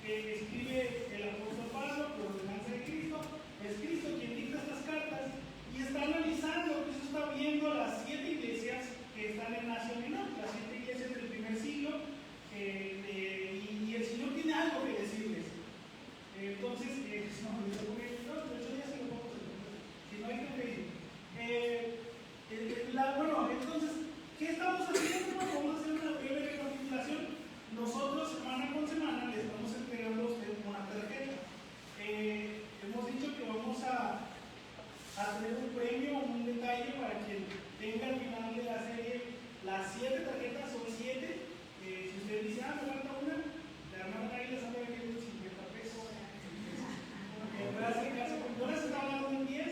que escribe el apóstol Pablo por ordenanza de Cristo. Es Cristo quien dicta estas cartas y está analizando, pues está viendo las 7 iglesias que están en Asia Menor, las 7 iglesias del primer siglo, y el Señor tiene algo que decirles. Entonces, de hecho ya se lo pongo, si no hay que pedir. Bueno, entonces, ¿qué estamos haciendo? Vamos a hacer una breve recapitulación. Nosotros, semana con semana, les vamos entregando a ustedes una tarjeta. Hemos dicho que vamos a tener un premio, un detalle para quien tenga al final de la serie las 7 tarjetas, son 7. Si usted dice, me falta una, la hermana ahí les sabe que es 50 pesos. Puede hacer caso, yo les estaba dando un 10,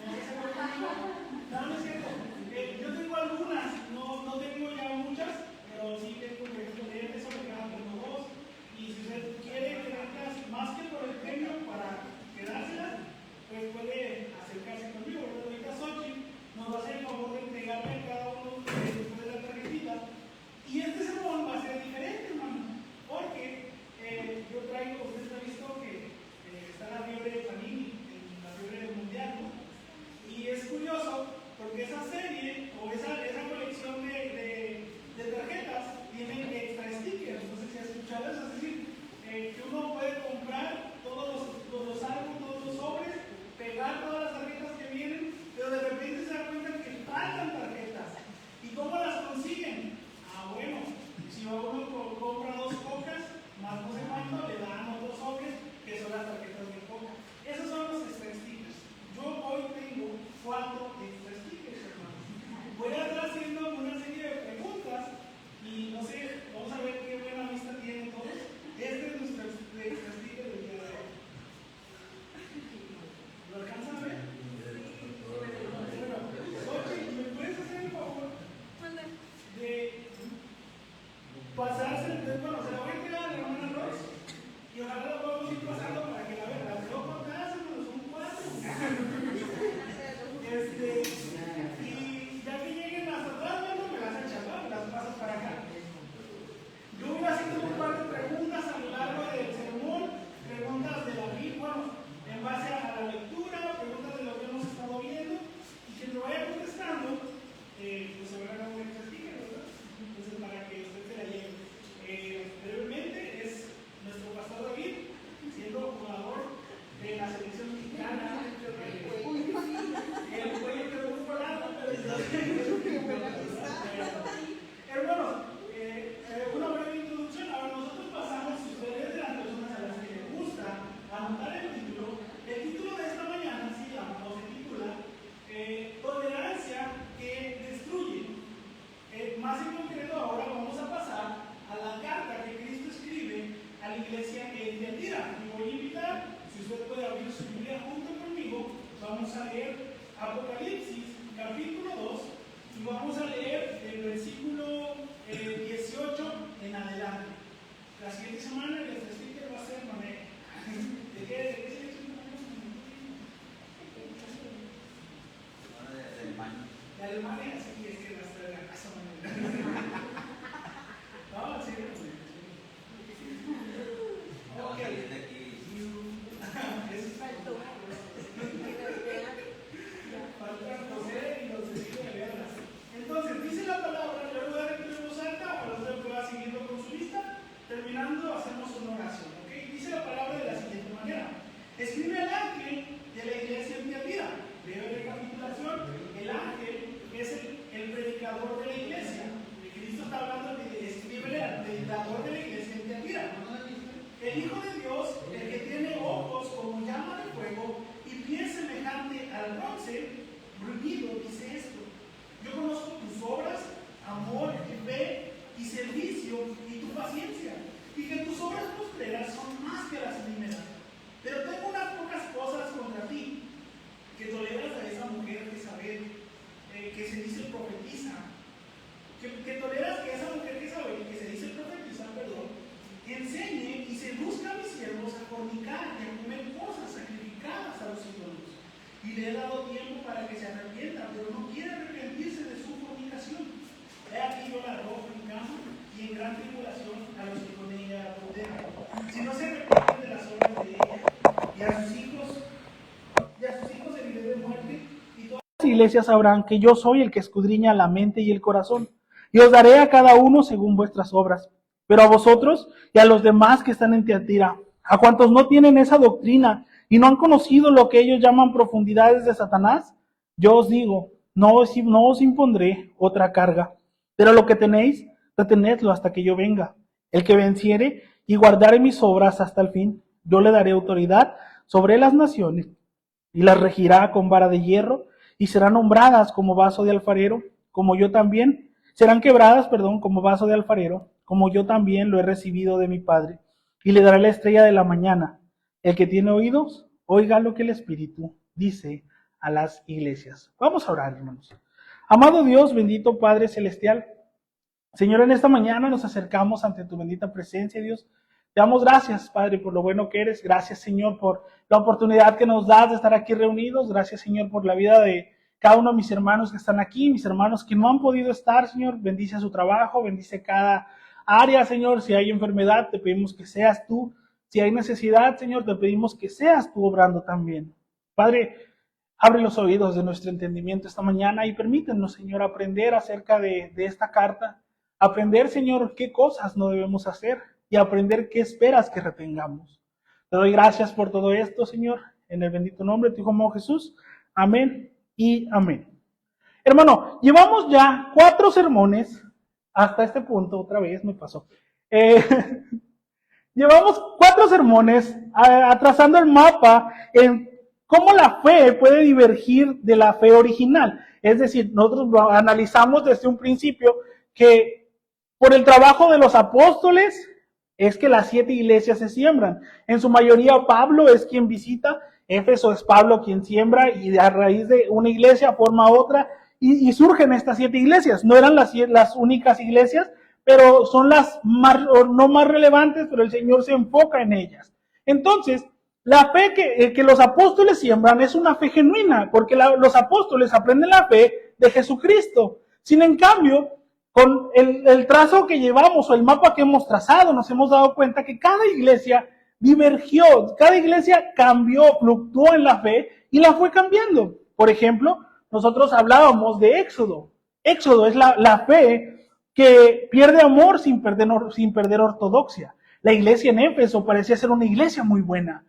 no se puede conmigo. No es cierto. Yo tengo algunas, no tengo ya muchas, pero sí tengo, por ejemplo, de eso me quedan como 2. Y si usted quiere tenerlas más que por el premio para quedárselas, pues puede acercarse conmigo. Pero ahorita Xochitl nos va a hacer el favor de entregarle a cada uno después de la tarjetita. Y este sermón va a ser diferente, hermano, porque yo traigo, usted ha visto que está la fiebre de Panini, la fiebre mundial, ¿no? Y es curioso porque esa serie o esa colección de tarjetas tiene extra stickers. Entonces, si has escuchado eso, es decir, que uno puede comprar todos los álbumes, todos los sobres, pegar todas las tarjetas que vienen, pero de repente se da cuenta que faltan tarjetas. ¿Y cómo las consiguen? Bueno, si uno compra 2 cocas, más no sé cuánto, le dan otros sobres que son las tarjetas de coca. Esos son los extra stickers. Yo hoy tengo 4 extra stickers, hermanos. Voy a estar haciendo una serie de preguntas y no sé, vamos a ver qué buena vista tienen todos. Este es nuestro extra sticker del día de hoy. ¿Lo alcanzan a ver? Bueno, Xochitl, ¿me puedes hacer el favor de pasarse? Bueno, se la voy a entregar a la hermana Ross y ojalá la podamos ir pasando para que la vean. Las veo contadas, pero son 4. Y ya que lleguen hasta atrás, bueno, me las echan, ¿no? Las pasas para acá. Yo voy haciendo un par de preguntas a lo largo del sermón, preguntas de la Biblia, bueno, en base a la lectura, preguntas de lo que hemos estado viendo, y quien lo vaya contestando, pues se va a ganar un extra sticker, ¿verdad? Entonces, para que usted se la lleve. Brevemente, es nuestro pastor David, siendo jugador de la selección mexicana. El cuello quedó muy parado, pero hermanos, una breve introducción. Ahora, nosotros pasamos, si usted es de las personas a las que les gusta anotar el título de esta mañana, sí, se titula Tolerancia que destruye. Más en concreto, ahora vamos a pasar a la carta que Cristo escribe a la iglesia en Tiatira. Y voy a invitar, si usted puede abrir su Biblia junto conmigo, vamos a leer Apocalipsis, capítulo 2, y vamos a leer el versículo 18 en adelante. La siguiente semana el sticker va a ser manera. ¿De qué selección? De Alemania. De Alemania, sí, es que las trae la casa manera. No, sí, Vamos a salir de aquí. Faltan José y los de Leonas. Entonces, dice la palabra, yo voy a repetir en voz alta para usted que va siguiendo con su lista. Terminando, hacemos una oración, ¿ok? Dice la palabra de la siguiente manera: escribe al ángel de la iglesia en Tiatira. Breve recapitulación: el ángel es el predicador de la iglesia. Cristo está hablando de escribirle al predicador de la iglesia en Tiatira. El Hijo de Dios, el que tiene ojos como llama de fuego y pies semejante al bronce bruñido, dice esto: yo conozco tus obras, amor, fe y servicio y tu paciencia, y que tus obras postreras son más que las primeras. Pero tengo unas pocas cosas contra ti, que toleras a esa mujer que se dice profetiza, que toleras que esa mujer que se dice profetiza, enseñe y seduzca a mis siervos a fornicar y a comer cosas sacrificadas a los ídolos. Y le he dado tiempo para que se arrepienta, pero no quiere arrepentirse de su fornicación. He aquí yo la arrojo en cama y en gran tribulación a los que con ella adulteran. Si no se arrepiente, iglesia sabrán que yo soy el que escudriña la mente y el corazón, y os daré a cada uno según vuestras obras. Pero a vosotros y a los demás que están en Tiatira, a cuantos no tienen esa doctrina y no han conocido lo que ellos llaman profundidades de Satanás, yo os digo, no os impondré otra carga, pero lo que tenéis, retenedlo hasta que yo venga. El que venciere y guardare mis obras hasta el fin, yo le daré autoridad sobre las naciones, y las regirá con vara de hierro, y serán nombradas como vaso de alfarero, como yo también, serán quebradas, como vaso de alfarero, como yo también lo he recibido de mi Padre, y le daré la estrella de la mañana. El que tiene oídos, oiga lo que el Espíritu dice a las iglesias. Vamos a orar, hermanos. Amado Dios, bendito Padre Celestial, Señor, en esta mañana nos acercamos ante tu bendita presencia, Dios. Te damos gracias, Padre, por lo bueno que eres. Gracias, Señor, por la oportunidad que nos das de estar aquí reunidos. Gracias, Señor, por la vida de cada uno de mis hermanos que están aquí, mis hermanos que no han podido estar, Señor. Bendice su trabajo, bendice cada área, Señor. Si hay enfermedad, te pedimos que seas tú. Si hay necesidad, Señor, te pedimos que seas tú obrando también. Padre, abre los oídos de nuestro entendimiento esta mañana y permítenos, Señor, aprender acerca de esta carta. Aprender, Señor, qué cosas no debemos hacer y aprender qué esperas que retengamos. Te doy gracias por todo esto, Señor, en el bendito nombre de tu Hijo Jesús. Amén y amén. Hermano, llevamos ya 4 sermones hasta este punto, otra vez me pasó. Llevamos 4 sermones trazando el mapa en cómo la fe puede divergir de la fe original. Es decir, nosotros analizamos desde un principio que por el trabajo de los apóstoles es que las 7 iglesias se siembran. En su mayoría Pablo es quien visita, Éfeso es Pablo quien siembra y a raíz de una iglesia forma otra y surgen estas 7 iglesias. No eran las únicas iglesias, pero son las no más relevantes, pero el Señor se enfoca en ellas. Entonces, la fe que los apóstoles siembran es una fe genuina, porque los apóstoles aprenden la fe de Jesucristo. Sin en cambio, con el trazo que llevamos o el mapa que hemos trazado, nos hemos dado cuenta que cada iglesia divergió, cada iglesia cambió, fluctuó en la fe y la fue cambiando. Por ejemplo, nosotros hablábamos de Éxodo. Éxodo es la fe que pierde amor sin perder ortodoxia. La iglesia en Éfeso parecía ser una iglesia muy buena.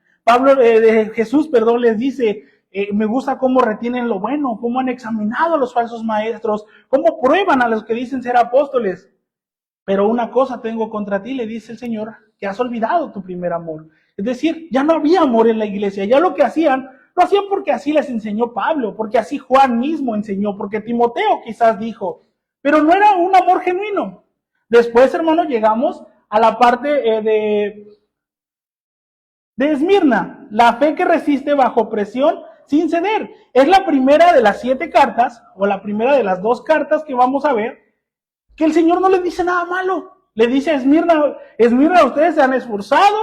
Jesús les dice, me gusta cómo retienen lo bueno, cómo han examinado a los falsos maestros, cómo prueban a los que dicen ser apóstoles. Pero una cosa tengo contra ti, le dice el Señor, que has olvidado tu primer amor. Es decir, ya no había amor en la iglesia, ya lo hacían porque así les enseñó Pablo, porque así Juan mismo enseñó, porque Timoteo quizás dijo, pero no era un amor genuino. Después, hermano, llegamos a la parte de Esmirna, la fe que resiste bajo presión sin ceder. Es la primera de las 7 cartas, o la primera de las 2 cartas que vamos a ver, que el Señor no le dice nada malo. Le dice a Esmirna, ustedes se han esforzado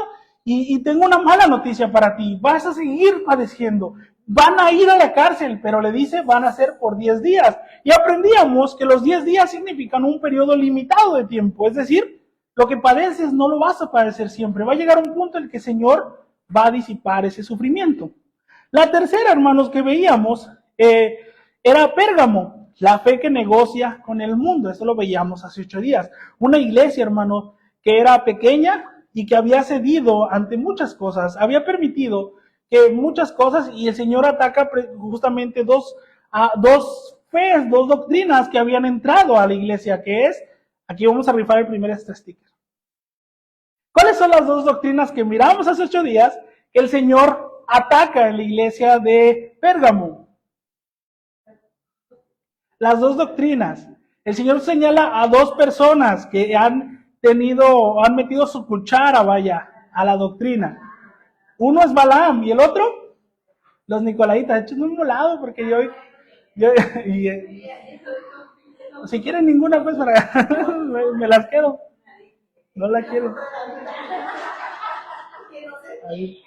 y tengo una mala noticia para ti. Vas a seguir padeciendo. Van a ir a la cárcel, pero le dice, van a ser por 10 días. Y aprendíamos que los 10 días significan un periodo limitado de tiempo. Es decir, lo que padeces no lo vas a padecer siempre. Va a llegar un punto en el que el Señor va a disipar ese sufrimiento. La tercera, hermanos, que veíamos era Pérgamo, la fe que negocia con el mundo. Eso lo veíamos hace 8 días. Una iglesia, hermano, que era pequeña y que había cedido ante muchas cosas. Había permitido que muchas cosas, y el Señor ataca justamente dos doctrinas que habían entrado a la iglesia, que es, aquí vamos a rifar el primer sticker. ¿Cuáles son las 2 doctrinas que miramos hace 8 días que el Señor ataca en la iglesia de Pérgamo? Las 2 doctrinas. El Señor señala a 2 personas que han metido su cuchara, a la doctrina. Uno es Balaam y el otro, los Nicolaitas. De hecho, es muy molado porque si quieren ninguna, pues me las quedo. No la quiero. Ahí,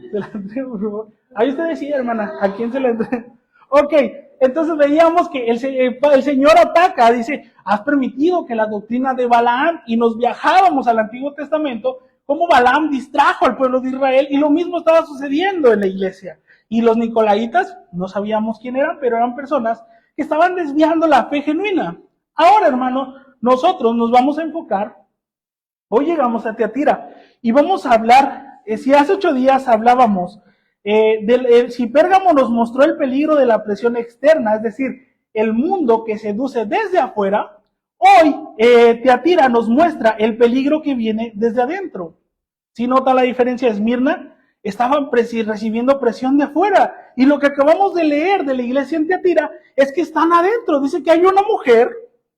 se la entrego, por favor. Ahí usted decide, hermana, ¿a quién se la entrega? Ok, entonces veíamos que el Señor ataca, dice, has permitido que la doctrina de Balaam, y nos viajábamos al Antiguo Testamento, cómo Balaam distrajo al pueblo de Israel, y lo mismo estaba sucediendo en la iglesia. Y los nicolaitas, no sabíamos quién eran, pero eran personas que estaban desviando la fe genuina. Ahora, hermano, nosotros nos vamos a enfocar, hoy llegamos a Tiatira, y vamos a hablar, si hace 8 días hablábamos, si Pérgamo nos mostró el peligro de la presión externa, es decir, el mundo que seduce desde afuera, hoy Tiatira nos muestra el peligro que viene desde adentro. ¿Sí nota la diferencia? Esmirna estaban recibiendo presión de afuera, y lo que acabamos de leer de la iglesia en Tiatira es que están adentro. Dice que hay una mujer,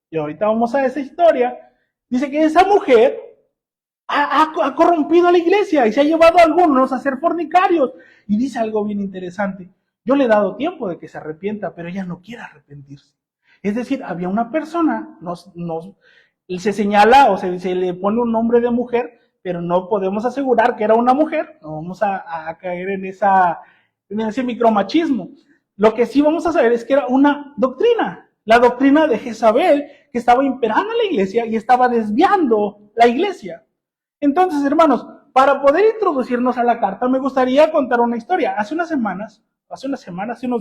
y ahorita vamos a esa historia, dice que esa mujer ha corrompido a la iglesia y se ha llevado a algunos a ser fornicarios. Y dice algo bien interesante: yo le he dado tiempo de que se arrepienta, pero ella no quiere arrepentirse. Es decir, había una persona, se señala o se le pone un nombre de mujer, pero no podemos asegurar que era una mujer. No vamos a caer en ese micromachismo. Lo que sí vamos a saber es que era una doctrina, la doctrina de Jezabel, que estaba imperando en la iglesia y estaba desviando la iglesia. Entonces, hermanos, para poder introducirnos a la carta, me gustaría contar una historia. Hace unos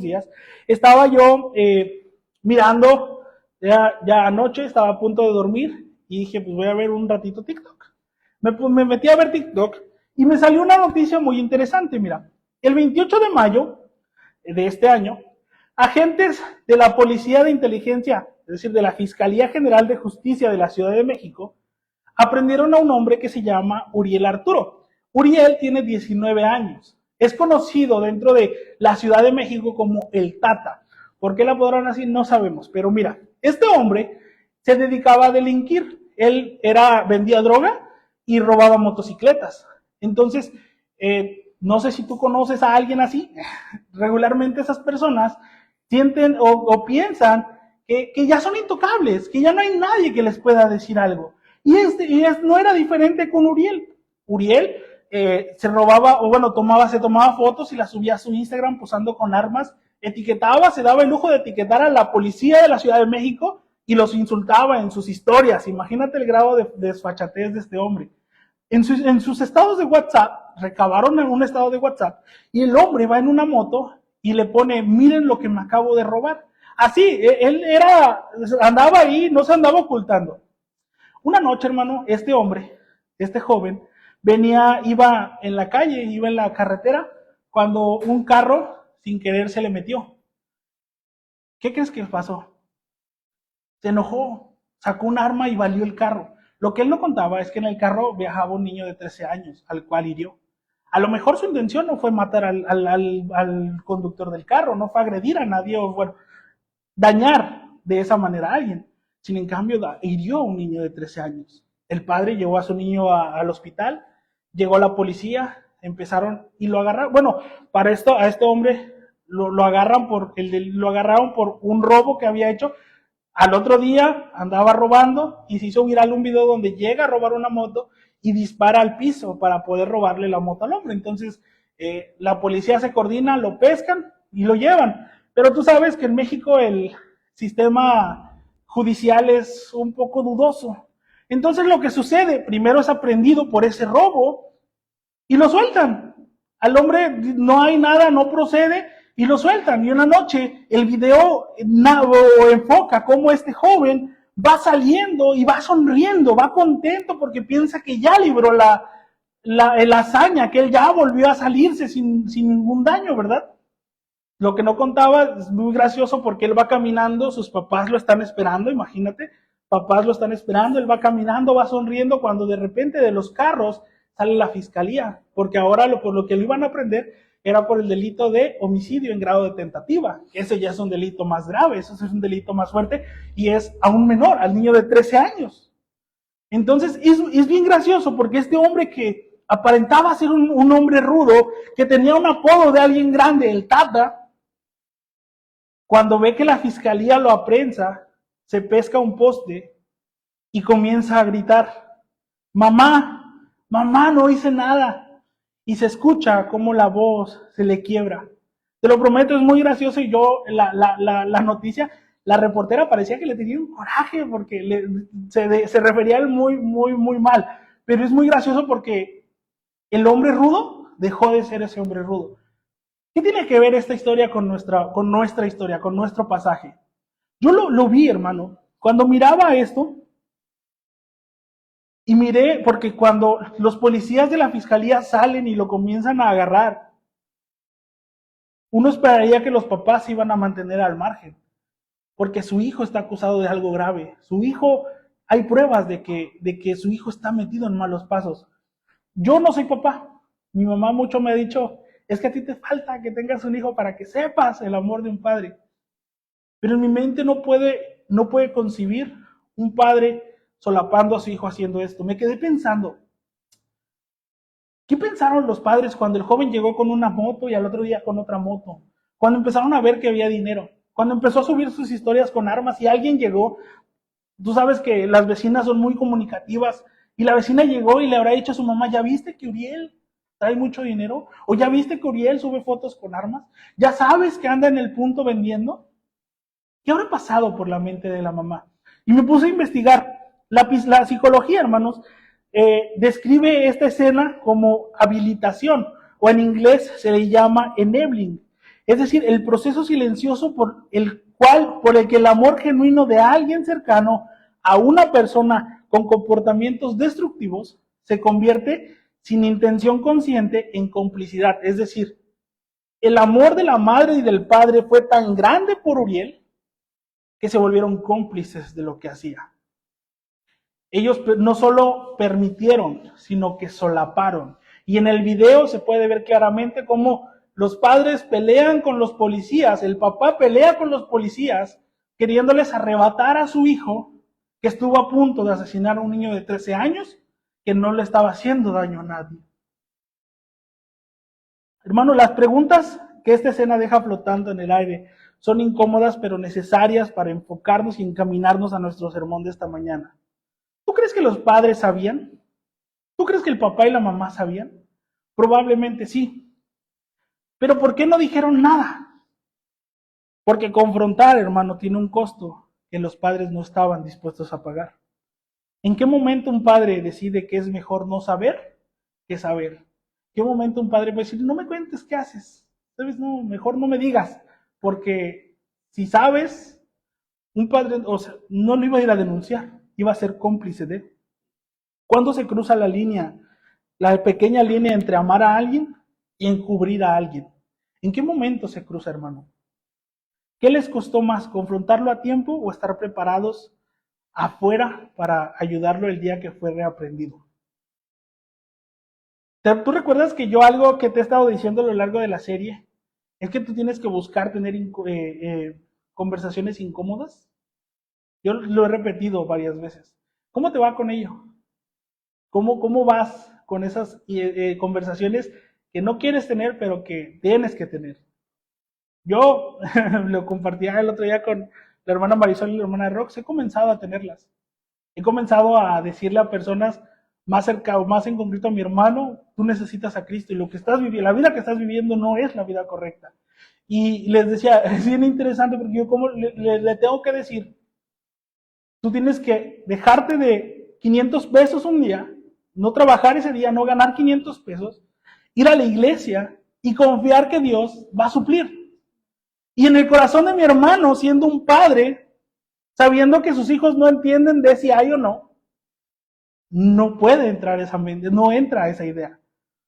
días, estaba yo mirando, ya anoche, estaba a punto de dormir, y dije, pues voy a ver un ratito TikTok. Me metí a ver TikTok, y me salió una noticia muy interesante. Mira, el 28 de mayo de este año, agentes de la Policía de Inteligencia, es decir, de la Fiscalía General de Justicia de la Ciudad de México, aprendieron a un hombre que se llama Uriel Arturo. Uriel tiene 19 años. Es conocido dentro de la Ciudad de México como el Tata. ¿Por qué la apodaron así? No sabemos. Pero mira, este hombre se dedicaba a delinquir. Él vendía droga y robaba motocicletas. Entonces, no sé si tú conoces a alguien así. Regularmente esas personas sienten o piensan que ya son intocables, que ya no hay nadie que les pueda decir algo. Y no era diferente con Uriel. Uriel se tomaba fotos y las subía a su Instagram posando con armas, se daba el lujo de etiquetar a la policía de la Ciudad de México y los insultaba en sus historias. Imagínate el grado de desfachatez de este hombre. En sus estados de WhatsApp, recabaron en un estado de WhatsApp, y el hombre va en una moto y le pone: miren lo que me acabo de robar. Así, él andaba ahí, no se andaba ocultando. Una noche, hermano, este joven, iba en la calle, iba en la carretera, cuando un carro sin querer se le metió. ¿Qué crees que pasó? Se enojó, sacó un arma y valió el carro. Lo que él no contaba es que en el carro viajaba un niño de 13 años, al cual hirió. A lo mejor su intención no fue matar al conductor del carro, no fue agredir a nadie o dañar de esa manera a alguien. Sin en cambio, hirió a un niño de 13 años. El padre llevó a su niño al hospital, llegó la policía, empezaron y lo agarraron. Bueno, a este hombre lo agarraron por un robo que había hecho. Al otro día andaba robando y se hizo viral un video donde llega a robar una moto y dispara al piso para poder robarle la moto al hombre. Entonces, la policía se coordina, lo pescan y lo llevan. Pero tú sabes que en México el sistema judicial es un poco dudoso. Entonces lo que sucede, primero es aprendido por ese robo y lo sueltan. Al hombre no hay nada, no procede, y lo sueltan. Y una noche el video enfoca cómo este joven va saliendo y va sonriendo, va contento porque piensa que ya libró la hazaña, que él ya volvió a salirse sin ningún daño, ¿verdad? Lo que no contaba es muy gracioso porque él va caminando, sus papás lo están esperando, imagínate, papás lo están esperando, él va caminando, va sonriendo, cuando de repente de los carros sale la fiscalía, porque ahora por lo que lo iban a prender era por el delito de homicidio en grado de tentativa. Ese ya es un delito más grave, eso es un delito más fuerte y es a un menor, al niño de 13 años. Entonces es bien gracioso porque este hombre que aparentaba ser un hombre rudo, que tenía un apodo de alguien grande, el Tata, cuando ve que la fiscalía lo aprensa, se pesca un poste y comienza a gritar: mamá, mamá, no hice nada. Y se escucha cómo la voz se le quiebra. Te lo prometo, es muy gracioso. Y yo, la noticia, la reportera parecía que le tenía un coraje porque se refería a él muy, muy, muy mal. Pero es muy gracioso porque el hombre rudo dejó de ser ese hombre rudo. ¿Qué tiene que ver esta historia con nuestra historia, con nuestro pasaje? Yo lo vi, hermano, cuando miraba esto, y miré, porque cuando los policías de la fiscalía salen y lo comienzan a agarrar, uno esperaría que los papás se iban a mantener al margen, porque su hijo está acusado de algo grave. Su hijo, hay pruebas de que su hijo está metido en malos pasos. Yo no soy papá. Mi mamá mucho me ha dicho, es que a ti te falta que tengas un hijo para que sepas el amor de un padre. Pero en mi mente no puede concebir un padre solapando a su hijo haciendo esto. Me quedé pensando, ¿qué pensaron los padres cuando el joven llegó con una moto y al otro día con otra moto? Cuando empezaron a ver que había dinero, cuando empezó a subir sus historias con armas y alguien llegó, tú sabes que las vecinas son muy comunicativas, y la vecina llegó y le habrá dicho a su mamá, ¿ya viste que Uriel trae mucho dinero? ¿O ya viste que Uriel sube fotos con armas? ¿Ya sabes que anda en el punto vendiendo? ¿Qué habrá pasado por la mente de la mamá? Y me puse a investigar. La psicología, hermanos, describe esta escena como habilitación, o en inglés se le llama enabling. Es decir, el proceso silencioso por el que el amor genuino de alguien cercano a una persona con comportamientos destructivos se convierte sin intención consciente en complicidad. Es decir, el amor de la madre y del padre fue tan grande por Uriel que se volvieron cómplices de lo que hacía. Ellos no solo permitieron, sino que solaparon. Y en el video se puede ver claramente cómo los padres pelean con los policías, el papá pelea con los policías, queriéndoles arrebatar a su hijo, que estuvo a punto de asesinar a un niño de 13 años, que no le estaba haciendo daño a nadie. Hermano, las preguntas que esta escena deja flotando en el aire son incómodas pero necesarias para enfocarnos y encaminarnos a nuestro sermón de esta mañana. ¿Tú crees que los padres sabían? ¿Tú crees que el papá y la mamá sabían? Probablemente sí. Pero ¿por qué no dijeron nada? Porque confrontar, hermano, tiene un costo que los padres no estaban dispuestos a pagar. ¿En qué momento un padre decide que es mejor no saber que saber? ¿En qué momento un padre puede decir, no me cuentes qué haces? ¿Sabes? No, mejor no me digas. Porque si sabes, un padre, no lo iba a ir a denunciar, iba a ser cómplice de él. ¿Cuándo se cruza la línea, la pequeña línea entre amar a alguien y encubrir a alguien? ¿En qué momento se cruza, hermano? ¿Qué les costó más, confrontarlo a tiempo o estar preparados afuera para ayudarlo el día que fue reaprendido? ¿Tú recuerdas que yo algo que te he estado diciendo a lo largo de la serie es que tú tienes que buscar tener conversaciones incómodas? Yo lo he repetido varias veces. ¿Cómo te va con ello? ¿Cómo vas con esas conversaciones que no quieres tener, pero que tienes que tener? Yo lo compartía el otro día con la hermana Marisol y la hermana Rox. He comenzado a tenerlas. He comenzado a decirle a personas más cerca o más en concreto a mi hermano, tú necesitas a Cristo y lo que estás viviendo, la vida que estás viviendo no es la vida correcta. Y les decía, es bien interesante porque yo como le tengo que decir, tú tienes que dejarte de 500 pesos un día, no trabajar ese día, no ganar 500 pesos, ir a la iglesia y confiar que Dios va a suplir. Y en el corazón de mi hermano, siendo un padre, sabiendo que sus hijos no entienden de si hay o no, no puede entrar esa mente, no entra esa idea.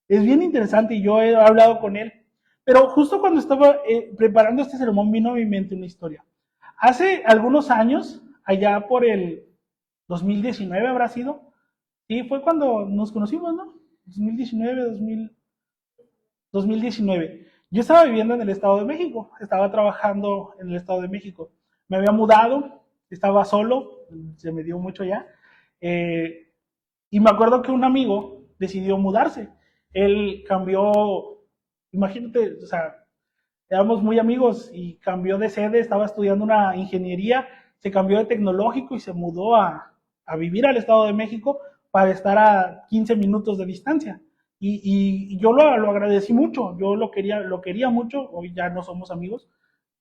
Es bien interesante y yo he hablado con él. Pero justo cuando estaba preparando este sermón vino a mi mente una historia. Hace algunos años, allá por el 2019 habrá sido, sí, fue cuando nos conocimos, ¿no? 2019. Yo estaba viviendo en el Estado de México, estaba trabajando en el Estado de México. Me había mudado, estaba solo, se me dio mucho ya. Y me acuerdo que un amigo decidió mudarse. Él cambió, imagínate, o sea, éramos muy amigos y cambió de sede, estaba estudiando una ingeniería, se cambió de tecnológico y se mudó a vivir al Estado de México para estar a 15 minutos de distancia. Y yo lo agradecí mucho, yo lo quería mucho, hoy ya no somos amigos,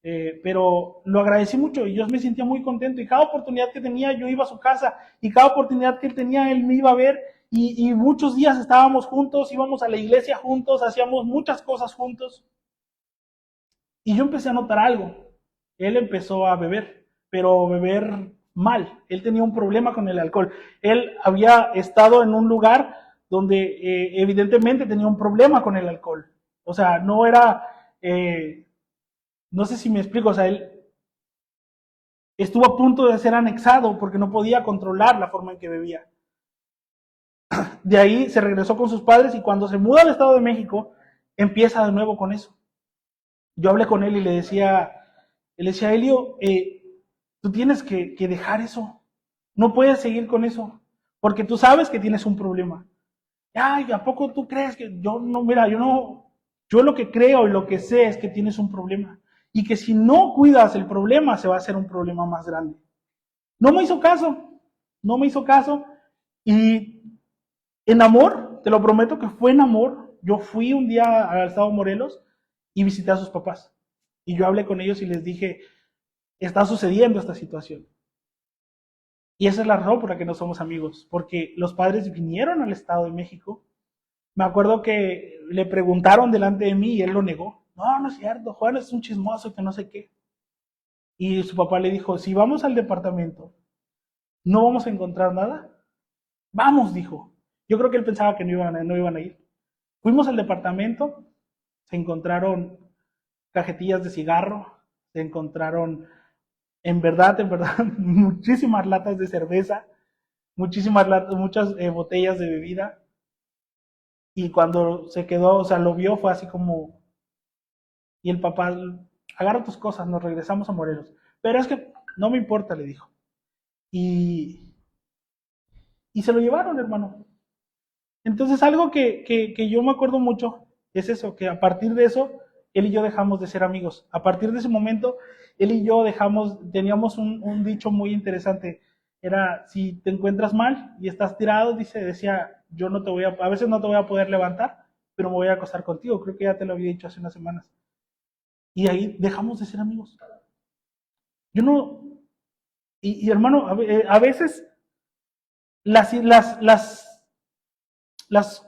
pero lo agradecí mucho y yo me sentía muy contento y cada oportunidad que tenía yo iba a su casa y cada oportunidad que él tenía él me iba a ver y muchos días estábamos juntos, íbamos a la iglesia juntos, hacíamos muchas cosas juntos. Y yo empecé a notar algo. Él empezó a beber, pero beber mal. Él tenía un problema con el alcohol. Él había estado en un lugar donde evidentemente tenía un problema con el alcohol. O sea, no era, no sé si me explico, o sea, él estuvo a punto de ser anexado porque no podía controlar la forma en que bebía. De ahí se regresó con sus padres y cuando se muda al Estado de México, empieza de nuevo con eso. Yo hablé con él y le decía, Elio, tú tienes que dejar eso. No puedes seguir con eso, porque tú sabes que tienes un problema. Ay, ¿a poco tú crees que yo no? Mira, yo lo que creo y lo que sé es que tienes un problema y que si no cuidas el problema se va a hacer un problema más grande. No me hizo caso y en amor, te lo prometo que fue en amor. Yo fui un día al estado de Morelos y visité a sus papás y yo hablé con ellos y les dije, está sucediendo esta situación. Y esa es la razón por la que no somos amigos, porque los padres vinieron al Estado de México. Me acuerdo que le preguntaron delante de mí y él lo negó. No, no es cierto, Juan es un chismoso que no sé qué. Y su papá le dijo, si vamos al departamento, ¿no vamos a encontrar nada? Vamos, dijo. Yo creo que él pensaba que no iban a ir. Fuimos al departamento, se encontraron cajetillas de cigarro, se encontraron en verdad, muchísimas latas de cerveza, muchas botellas de bebida. Y cuando se quedó, o sea, lo vio, fue así como, y el papá, agarra tus cosas, nos regresamos a Morelos. Pero es que no me importa, le dijo. Y se lo llevaron, hermano. Entonces, algo que yo me acuerdo mucho es eso, que a partir de eso, él y yo dejamos de ser amigos. A partir de ese momento, él y yo teníamos un dicho muy interesante. Era, si te encuentras mal y estás tirado, decía, yo no te voy a veces no te voy a poder levantar, pero me voy a acostar contigo. Creo que ya te lo había dicho hace unas semanas. Y ahí dejamos de ser amigos. Yo no, y hermano, a veces las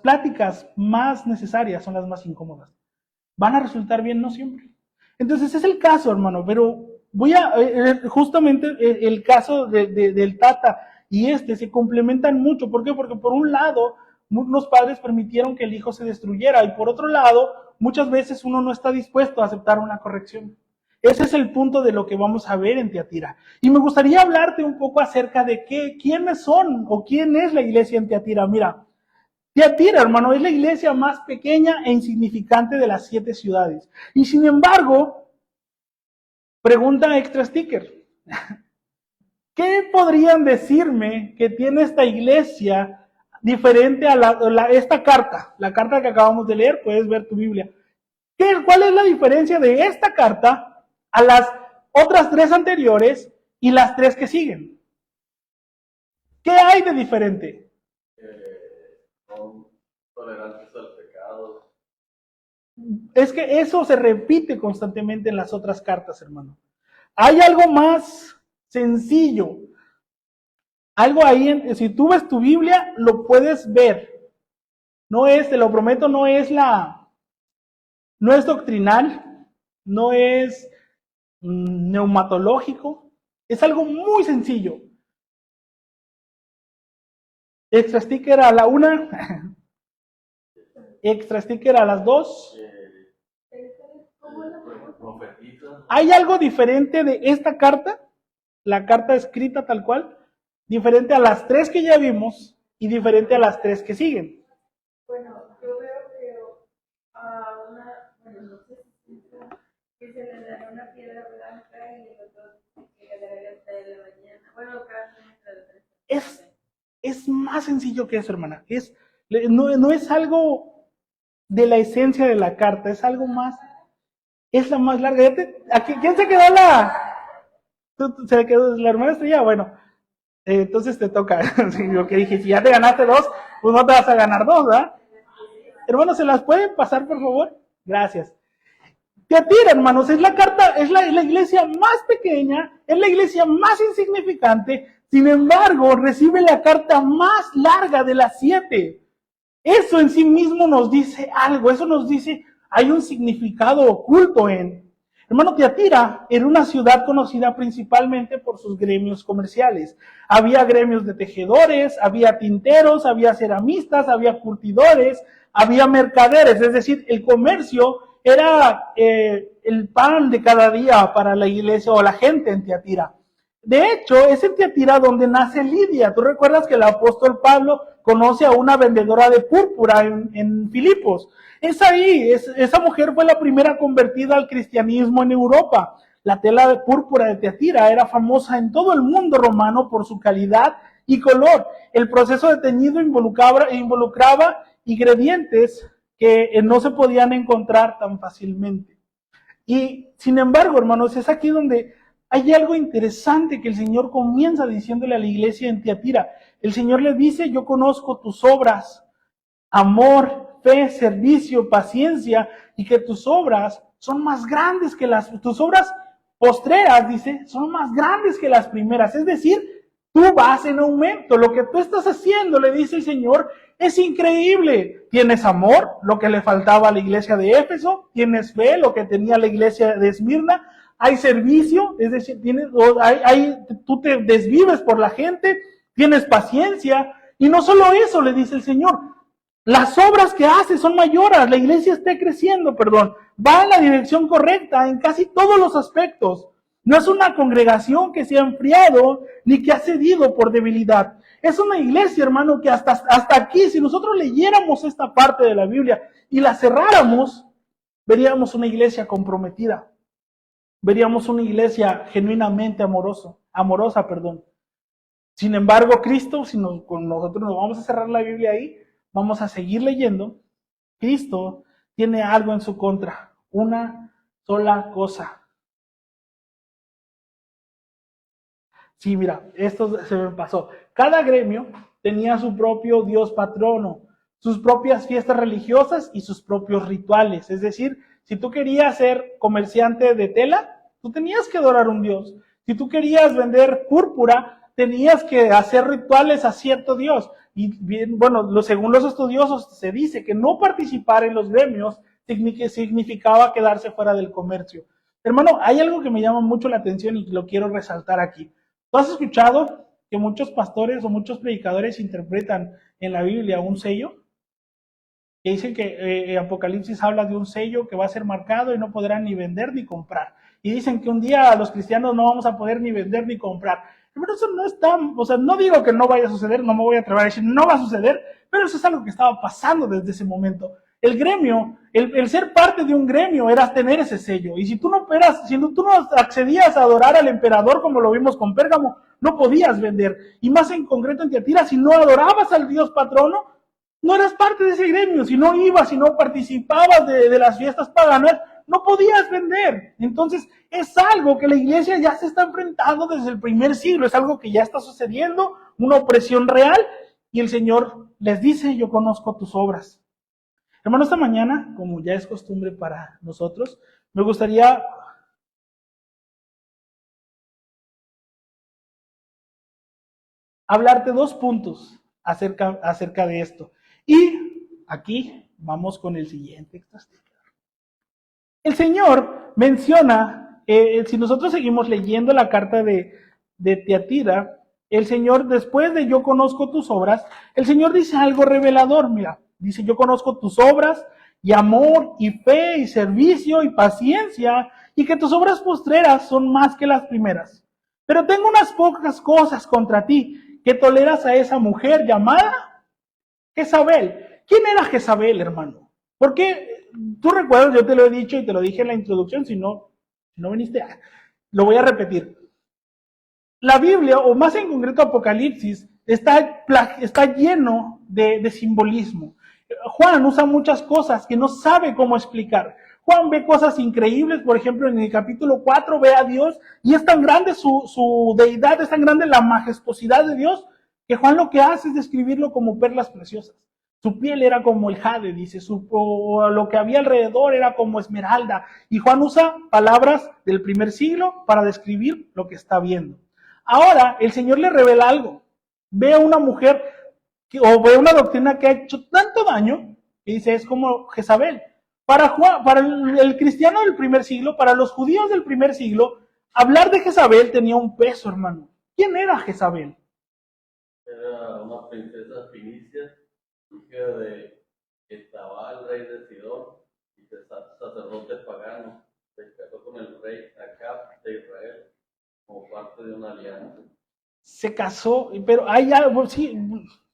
pláticas más necesarias son las más incómodas. Van a resultar bien, no siempre. Entonces es el caso, hermano, pero justamente el caso del Tata y se complementan mucho. ¿Por qué? Porque por un lado, unos padres permitieron que el hijo se destruyera y por otro lado, muchas veces uno no está dispuesto a aceptar una corrección. Ese es el punto de lo que vamos a ver en Tiatira. Y me gustaría hablarte un poco acerca de quiénes son o quién es la iglesia en Tiatira. Mira, Tiatira, hermano, es la iglesia más pequeña e insignificante de las 7 ciudades. Y sin embargo, pregunta extra sticker. ¿Qué podrían decirme que tiene esta iglesia diferente a esta carta? La carta que acabamos de leer, puedes ver tu Biblia. ¿Cuál es la diferencia de esta carta a las otras 3 anteriores y las 3 que siguen? ¿Qué hay de diferente? Son tolerantes al pecado. Es que eso se repite constantemente en las otras cartas, hermano. Hay algo más sencillo. Algo ahí, si tú ves tu Biblia, lo puedes ver. No es, te lo prometo, no es doctrinal, no es neumatológico, es algo muy sencillo. Extra sticker a la 1, extra sticker a las 2. ¿Hay algo diferente de esta carta? La carta escrita tal cual, diferente a las 3 que ya vimos y diferente a las 3 que siguen. Bueno, yo veo que no sé si que se le dará una piedra blanca y el otro que le dará hasta de la mañana. Bueno, cada es más sencillo que eso, hermana. No es algo de la esencia de la carta, es algo más. Es la más larga. ¿Quién se quedó se quedó la hermana Estrella? Bueno, entonces te toca. Yo que dije, si ya te ganaste 2, pues no te vas a ganar 2, ¿verdad? Hermanos, ¿se las pueden pasar, por favor? Gracias. Tiatira, hermanos, es la iglesia más pequeña, es la iglesia más insignificante, sin embargo, recibe la carta más larga de las 7. Eso en sí mismo nos dice algo, eso nos dice, hay un significado oculto en. Hermano, Tiatira era una ciudad conocida principalmente por sus gremios comerciales. Había gremios de tejedores, había tinteros, había ceramistas, había curtidores, había mercaderes, es decir, el comercio era el pan de cada día para la iglesia o la gente en Tiatira. De hecho, es en Tiatira donde nace Lidia. ¿Tú recuerdas que el apóstol Pablo conoce a una vendedora de púrpura en Filipos? Es ahí, esa mujer fue la primera convertida al cristianismo en Europa. La tela de púrpura de Tiatira era famosa en todo el mundo romano por su calidad y color. El proceso de teñido involucraba ingredientes que no se podían encontrar tan fácilmente. Y sin embargo, hermanos, es aquí donde hay algo interesante que el Señor comienza diciéndole a la iglesia en Tiatira. El Señor le dice, yo conozco tus obras, amor, fe, servicio, paciencia, y que tus obras son más grandes que tus obras postreras, dice, son más grandes que las primeras. Es decir, tú vas en aumento. Lo que tú estás haciendo, le dice el Señor, es increíble. Tienes amor, lo que le faltaba a la iglesia de Éfeso. Tienes fe, lo que tenía la iglesia de Esmirna. Hay servicio, es decir, tú te desvives por la gente. Tienes paciencia. Y no solo eso, le dice el Señor. Las obras que haces son mayores. La iglesia está creciendo, va en la dirección correcta en casi todos los aspectos. No es una congregación que se ha enfriado ni que ha cedido por debilidad. Es una iglesia, hermano, que hasta aquí, si nosotros leyéramos esta parte de la Biblia y la cerráramos, veríamos una iglesia comprometida. Veríamos una iglesia genuinamente amorosa. Sin embargo, Cristo, con nosotros nos vamos a cerrar la Biblia ahí, vamos a seguir leyendo. Cristo tiene algo en su contra, una sola cosa. Sí, mira, esto se me pasó. Cada gremio tenía su propio Dios patrono, sus propias fiestas religiosas y sus propios rituales. Es decir, si tú querías ser comerciante de tela, tú tenías que adorar a un Dios. Si tú querías vender púrpura, tenías que hacer rituales a cierto Dios. Y bien, bueno, según los estudiosos se dice que no participar en los gremios significaba quedarse fuera del comercio. Hermano, hay algo que me llama mucho la atención y lo quiero resaltar aquí. ¿Tú has escuchado que muchos pastores o muchos predicadores interpretan en la Biblia un sello? Que dicen que Apocalipsis habla de un sello que va a ser marcado y no podrán ni vender ni comprar. Y dicen que un día los cristianos no vamos a poder ni vender ni comprar. Pero eso no está, no digo que no vaya a suceder, no me voy a atrever a decir no va a suceder, pero eso es algo que estaba pasando desde ese momento. El gremio, el ser parte de un gremio era tener ese sello. Y si tú no accedías a adorar al emperador como lo vimos con Pérgamo, no podías vender. Y más en concreto en Tiatira, si no adorabas al Dios patrono, no eras parte de ese gremio. Si no ibas, si no participabas de las fiestas paganas, no podías vender. Entonces, es algo que la iglesia ya se está enfrentando desde el primer siglo. Es algo que ya está sucediendo, una opresión real. Y el Señor les dice, yo conozco tus obras. Hermano, esta mañana, como ya es costumbre para nosotros, me gustaría hablarte 2 puntos acerca de esto. Y aquí vamos con el siguiente. El Señor menciona, si nosotros seguimos leyendo la carta de Tiatira, el Señor, después de yo conozco tus obras, el Señor dice algo revelador, mira. Dice, yo conozco tus obras, y amor, y fe, y servicio, y paciencia, y que tus obras postreras son más que las primeras. Pero tengo unas pocas cosas contra ti, que toleras a esa mujer llamada Jezabel. ¿Quién era Jezabel, hermano? Porque tú recuerdas, yo te lo he dicho y te lo dije en la introducción, si no viniste, lo voy a repetir. La Biblia, o más en concreto Apocalipsis, está lleno de simbolismo. Juan usa muchas cosas que no sabe cómo explicar. Juan ve cosas increíbles, por ejemplo, en el capítulo 4 ve a Dios y es tan grande su deidad, es tan grande la majestuosidad de Dios, que Juan lo que hace es describirlo como perlas preciosas. Su piel era como el jade, dice, lo que había alrededor era como esmeralda. Y Juan usa palabras del primer siglo para describir lo que está viendo. Ahora, el Señor le revela algo. Ve a una mujer o ve una doctrina que ha hecho tanto daño, que dice, es como Jezabel. para el cristiano del primer siglo, para los judíos del primer siglo, hablar de Jezabel tenía un peso, hermano. ¿Quién era Jezabel? Era una princesa finicia, hija de Estabal, rey de Sidón, y de sacerdote pagano. Se casó con el rey Acab de Israel como parte de una alianza. Se casó, pero hay algo, sí,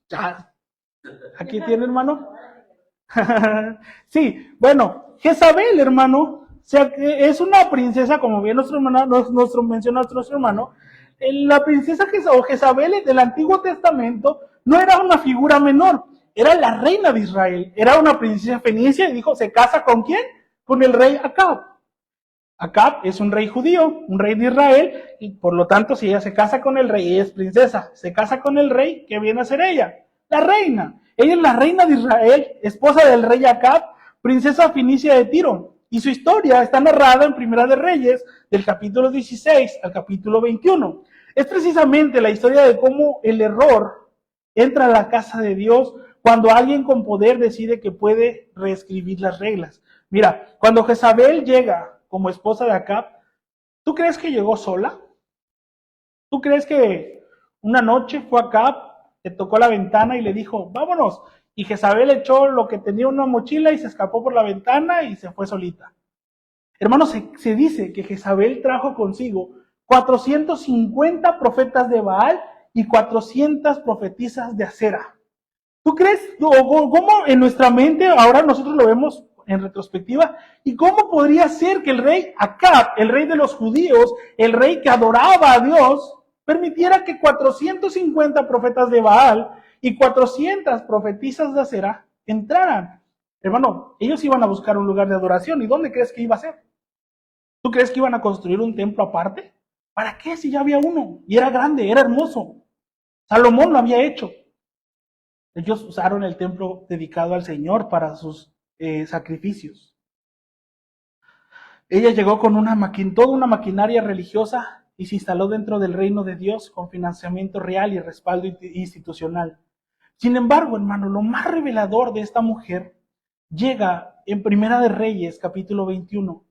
ya. Aquí tiene, hermano. Sí, bueno, Jezabel, hermano, o sea, es una princesa, como bien mencionó nuestro hermano, la princesa Jezabel del Antiguo Testamento no era una figura menor, era la reina de Israel, era una princesa fenicia y dijo, ¿se casa con quién? Con el rey Acab. Acab es un rey judío, un rey de Israel, y por lo tanto, si ella se casa con el rey, ella es princesa. Se casa con el rey, ¿qué viene a ser ella? La reina. Ella es la reina de Israel, esposa del rey Acab, princesa finicia de Tiro. Y su historia está narrada en Primera de Reyes, del capítulo 16 al capítulo 21. Es precisamente la historia de cómo el error entra a la casa de Dios cuando alguien con poder decide que puede reescribir las reglas. Mira, cuando Jezabel llega como esposa de Acab, ¿tú crees que llegó sola? ¿Tú crees que una noche fue Acab, le tocó la ventana y le dijo, vámonos? Y Jezabel echó lo que tenía en una mochila y se escapó por la ventana y se fue solita. Hermanos, se dice que Jezabel trajo consigo 450 profetas de Baal y 400 profetisas de Acera. ¿Tú crees? ¿Cómo en nuestra mente ahora nosotros lo vemos en retrospectiva? ¿Y cómo podría ser que el rey Acab, el rey de los judíos, el rey que adoraba a Dios, permitiera que 450 profetas de Baal y 400 profetisas de Acera entraran? Hermano, ellos iban a buscar un lugar de adoración. ¿Y dónde crees que iba a ser? ¿Tú crees que iban a construir un templo aparte? ¿Para qué si ya había uno? Y era grande, era hermoso. Salomón lo había hecho. Ellos usaron el templo dedicado al Señor para sus sacrificios. Ella llegó con toda una maquinaria religiosa y se instaló dentro del reino de Dios con financiamiento real y respaldo institucional. Sin embargo, hermano, lo más revelador de esta mujer llega en Primera de Reyes, capítulo 21.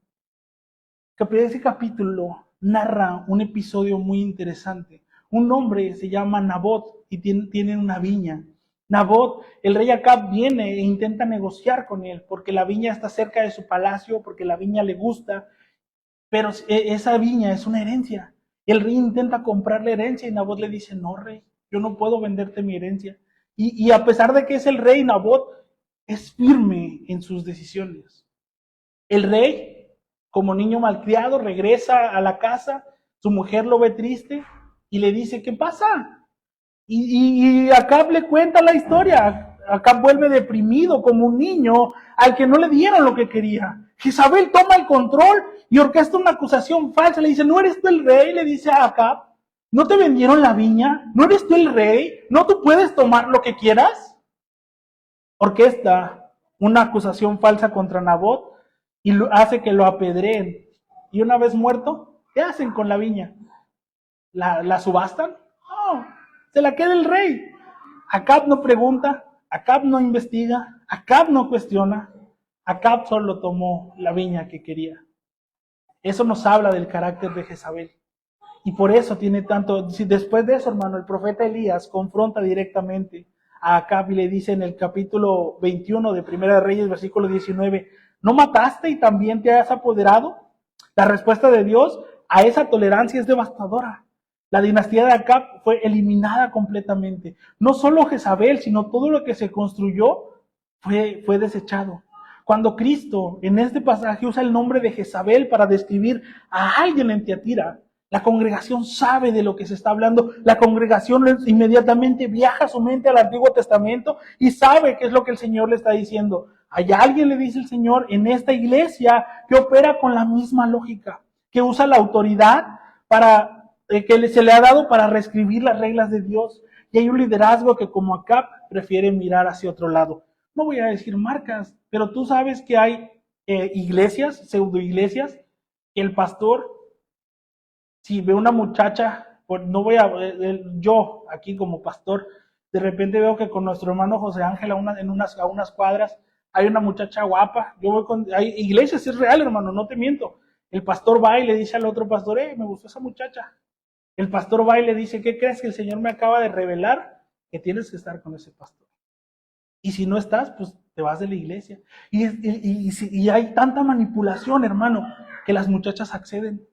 Ese capítulo narra un episodio muy interesante. Un hombre se llama Nabot y tiene una viña. Nabot, el rey Acab, viene e intenta negociar con él porque la viña está cerca de su palacio, porque la viña le gusta, pero esa viña es una herencia. El rey intenta comprar la herencia y Nabot le dice, no, rey, yo no puedo venderte mi herencia. Y a pesar de que es el rey, Nabot es firme en sus decisiones. El rey, como niño malcriado, regresa a la casa, su mujer lo ve triste y le dice, ¿qué pasa? Y Acab le cuenta la historia. Acab vuelve deprimido como un niño al que no le dieron lo que quería. Jezabel toma el control y orquesta una acusación falsa. Le dice, ¿no eres tú el rey? Le dice a Acab, ¿no te vendieron la viña? ¿No eres tú el rey? ¿No tú puedes tomar lo que quieras? Orquesta una acusación falsa contra Nabot y hace que lo apedreen. Y una vez muerto, ¿qué hacen con la viña? ¿La subastan? No, se la queda el rey. Acab no pregunta, Acab no investiga, Acab no cuestiona, Acab solo tomó la viña que quería. Eso nos habla del carácter de Jezabel. Y por eso tiene tanto, después de eso, hermano, el profeta Elías confronta directamente a Acab y le dice en el capítulo 21 de Primera de Reyes, versículo 19, ¿no mataste y también te has apoderado? La respuesta de Dios a esa tolerancia es devastadora. La dinastía de Acab fue eliminada completamente. No solo Jezabel, sino todo lo que se construyó fue desechado. Cuando Cristo en este pasaje usa el nombre de Jezabel para describir a alguien en Tiatira, la congregación sabe de lo que se está hablando. La congregación inmediatamente viaja su mente al Antiguo Testamento y sabe qué es lo que el Señor le está diciendo. Hay alguien, le dice el Señor, en esta iglesia que opera con la misma lógica, que usa la autoridad que se le ha dado para reescribir las reglas de Dios. Y hay un liderazgo que, como Acab, prefiere mirar hacia otro lado. No voy a decir marcas, pero tú sabes que hay iglesias, pseudo iglesias, que el pastor, si ve una muchacha, yo aquí como pastor, de repente veo que con nuestro hermano José Ángel a unas cuadras hay una muchacha guapa, hay iglesias, es real, hermano, no te miento. El pastor va y le dice al otro pastor, me gustó esa muchacha. El pastor va y le dice, ¿qué crees? Que el Señor me acaba de revelar que tienes que estar con ese pastor. Y si no estás, pues te vas de la iglesia. Y hay tanta manipulación, hermano, que las muchachas acceden.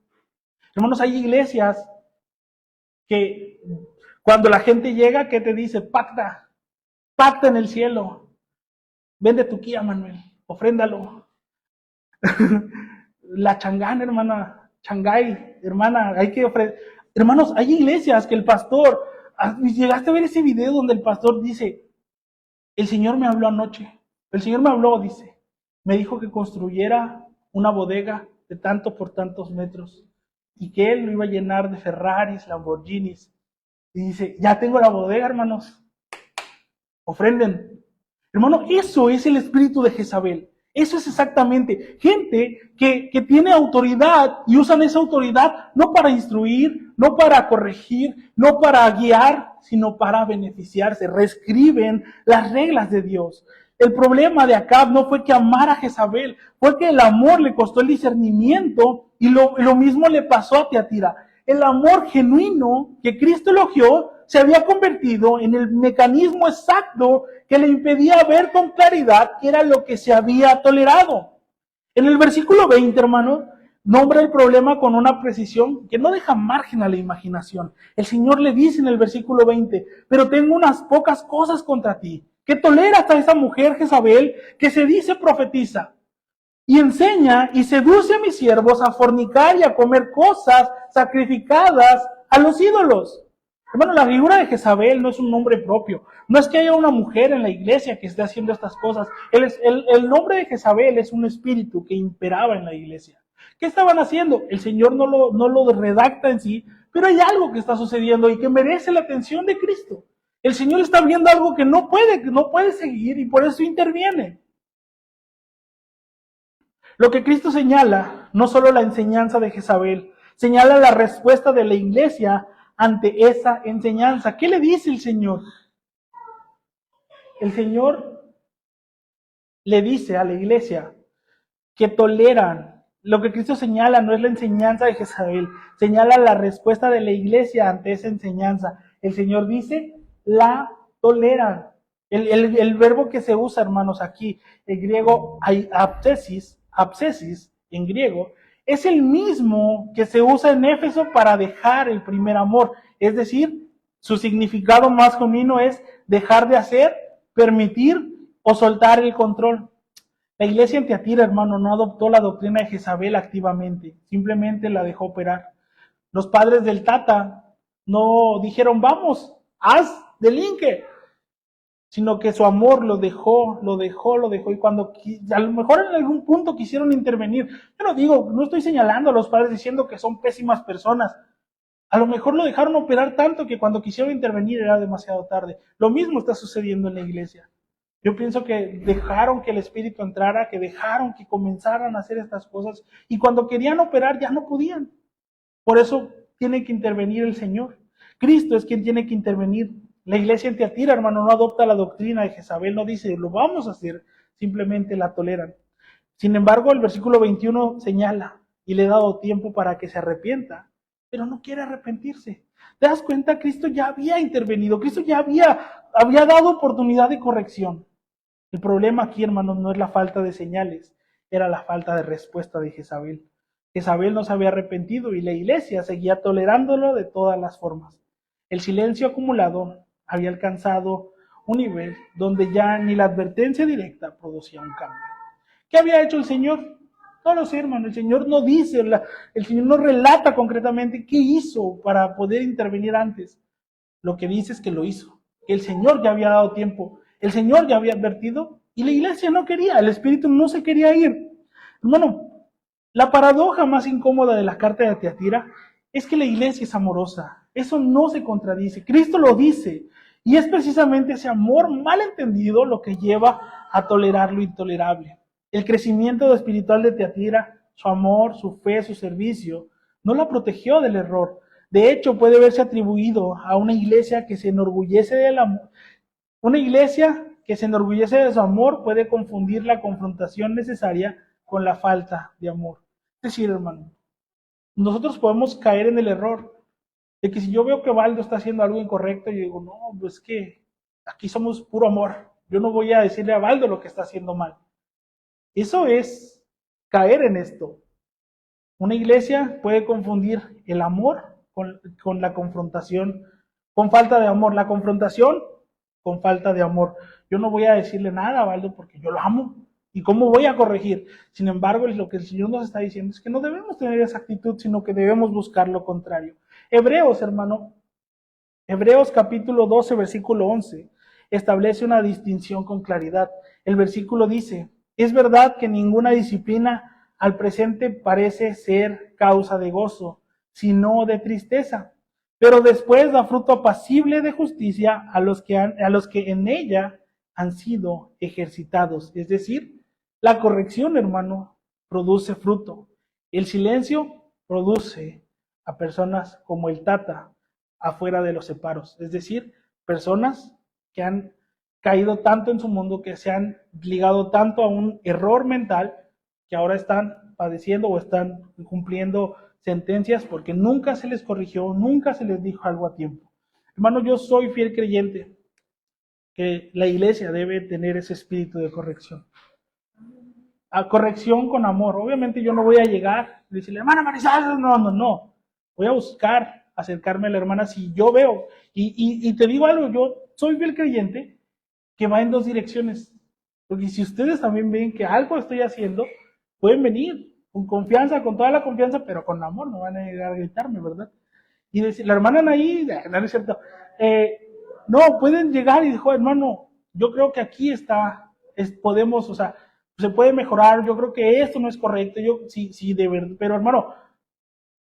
Hermanos, hay iglesias que cuando la gente llega, ¿qué te dice? Pacta en el cielo. Vende tu Kia, Manuel, ofréndalo. La changana, hermana, Changay, hermana, hay que ofrecer. Hermanos, hay iglesias que el pastor, llegaste a ver ese video donde el pastor dice, el Señor me habló anoche, el Señor me habló, dice, me dijo que construyera una bodega de tanto por tantos metros y que él lo iba a llenar de Ferraris, Lamborghinis. Y dice, ya tengo la bodega, hermanos, ofrenden. Hermano, eso es el espíritu de Jezabel. Eso es exactamente gente que tiene autoridad y usan esa autoridad no para instruir, no para corregir, no para guiar, sino para beneficiarse. Reescriben las reglas de Dios. El problema de Acab no fue que amara a Jezabel, fue que el amor le costó el discernimiento y lo mismo le pasó a Tiatira. El amor genuino que Cristo elogió se había convertido en el mecanismo exacto que le impedía ver con claridad qué era lo que se había tolerado. En el versículo 20, hermano, nombra el problema con una precisión que no deja margen a la imaginación. El Señor le dice en el versículo 20, pero tengo unas pocas cosas contra ti, que toleras a esa mujer Jezabel que se dice profetiza y enseña y seduce a mis siervos a fornicar y a comer cosas sacrificadas a los ídolos. Hermano, la figura de Jezabel no es un nombre propio. No es que haya una mujer en la iglesia que esté haciendo estas cosas. El nombre de Jezabel es un espíritu que imperaba en la iglesia. ¿Qué estaban haciendo? El Señor no lo redacta en sí, pero hay algo que está sucediendo y que merece la atención de Cristo. El Señor está viendo algo que no puede seguir y por eso interviene. Lo que Cristo señala, no solo la enseñanza de Jezabel, señala la respuesta de la iglesia ante esa enseñanza. ¿Qué le dice el Señor? El Señor le dice a la iglesia que toleran. Lo que Cristo señala no es la enseñanza de Jezabel, señala la respuesta de la iglesia ante esa enseñanza. El Señor dice, la toleran. El verbo que se usa, hermanos, aquí, en griego, abscesis, en griego, es el mismo que se usa en Éfeso para dejar el primer amor. Es decir, su significado más genuino es dejar de hacer, permitir o soltar el control. La iglesia en Tiatira, hermano, no adoptó la doctrina de Jezabel activamente, simplemente la dejó operar. Los padres del Tata no dijeron, vamos, haz, delinque, sino que su amor lo dejó, y cuando a lo mejor en algún punto quisieron intervenir. Yo no estoy señalando a los padres diciendo que son pésimas personas. A lo mejor lo dejaron operar tanto que cuando quisieron intervenir era demasiado tarde. Lo mismo está sucediendo en la iglesia. Yo pienso que dejaron que el Espíritu entrara, que dejaron que comenzaran a hacer estas cosas, y cuando querían operar ya no podían. Por eso tiene que intervenir el Señor. Cristo es quien tiene que intervenir. La iglesia en Tiatira, hermano, no adopta la doctrina de Jezabel, no dice, lo vamos a hacer, simplemente la toleran. Sin embargo, el versículo 21 señala, y le he dado tiempo para que se arrepienta, pero no quiere arrepentirse. ¿Te das cuenta? Cristo ya había intervenido, Cristo ya había dado oportunidad de corrección. El problema aquí, hermanos, no es la falta de señales, era la falta de respuesta de Jezabel. Jezabel no se había arrepentido y la iglesia seguía tolerándolo de todas las formas. El silencio acumulado había alcanzado un nivel donde ya ni la advertencia directa producía un cambio. ¿Qué había hecho el Señor? No lo sé, hermano. El Señor no dice, el Señor no relata concretamente qué hizo para poder intervenir antes. Lo que dice es que lo hizo, que el Señor ya había dado tiempo, el Señor ya había advertido y la iglesia no quería, el Espíritu no se quería ir. Hermano, la paradoja más incómoda de la carta de Tiatira es que la iglesia es amorosa. Eso no se contradice. Cristo lo dice. Y es precisamente ese amor mal entendido lo que lleva a tolerar lo intolerable. El crecimiento espiritual de Tiatira, su amor, su fe, su servicio, no la protegió del error. De hecho, puede verse atribuido a una iglesia que se enorgullece del amor. Una iglesia que se enorgullece de su amor puede confundir la confrontación necesaria con la falta de amor. Es decir, hermano, nosotros podemos caer en el error de que si yo veo que Valdo está haciendo algo incorrecto, yo digo, no, pues que aquí somos puro amor. Yo no voy a decirle a Valdo lo que está haciendo mal. Eso es caer en esto. Una iglesia puede confundir el amor con la confrontación, con falta de amor. La confrontación con falta de amor. Yo no voy a decirle nada a Valdo porque yo lo amo. ¿Y cómo voy a corregir? Sin embargo, lo que el Señor nos está diciendo es que no debemos tener esa actitud, sino que debemos buscar lo contrario. Hebreos, hermano, Hebreos capítulo 12, versículo 11, establece una distinción con claridad. El versículo dice, es verdad que ninguna disciplina al presente parece ser causa de gozo, sino de tristeza, pero después da fruto apacible de justicia a los que en ella han sido ejercitados. Es decir, la corrección, hermano, produce fruto. El silencio produce a personas como el Tata afuera de los separos. Es decir, personas que han caído tanto en su mundo, que se han ligado tanto a un error mental, que ahora están padeciendo o están cumpliendo sentencias porque nunca se les corrigió, nunca se les dijo algo a tiempo. Hermano, yo soy fiel creyente que la iglesia debe tener ese espíritu de corrección. A corrección con amor. Obviamente yo no voy a llegar y decirle, hermana Marisol, no. Voy a buscar acercarme a la hermana si yo veo. Y te digo algo, yo soy fiel creyente que va en dos direcciones. Porque si ustedes también ven que algo estoy haciendo, pueden venir con confianza, con toda la confianza, pero con amor, no van a llegar a gritarme, ¿verdad? Y decir, la hermana ahí, no es cierto. No, pueden llegar y dijo, hermano, yo creo que aquí podemos, o sea, se puede mejorar, yo creo que esto no es correcto, sí, de verdad, pero hermano,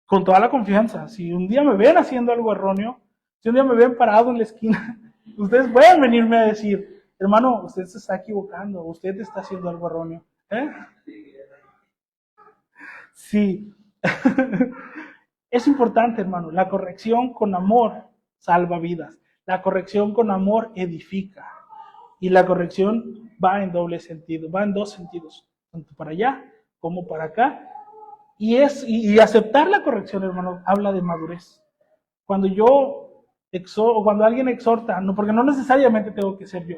con toda la confianza, si un día me ven haciendo algo erróneo, si un día me ven parado en la esquina, ustedes pueden venirme a decir, hermano, usted se está equivocando, usted está haciendo algo erróneo. Sí. Es importante, hermano, la corrección con amor salva vidas, la corrección con amor edifica, y la corrección va en doble sentido, va en dos sentidos, tanto para allá como para acá. Y aceptar la corrección, hermano, habla de madurez. Cuando cuando alguien exhorta, no, porque no necesariamente tengo que ser yo,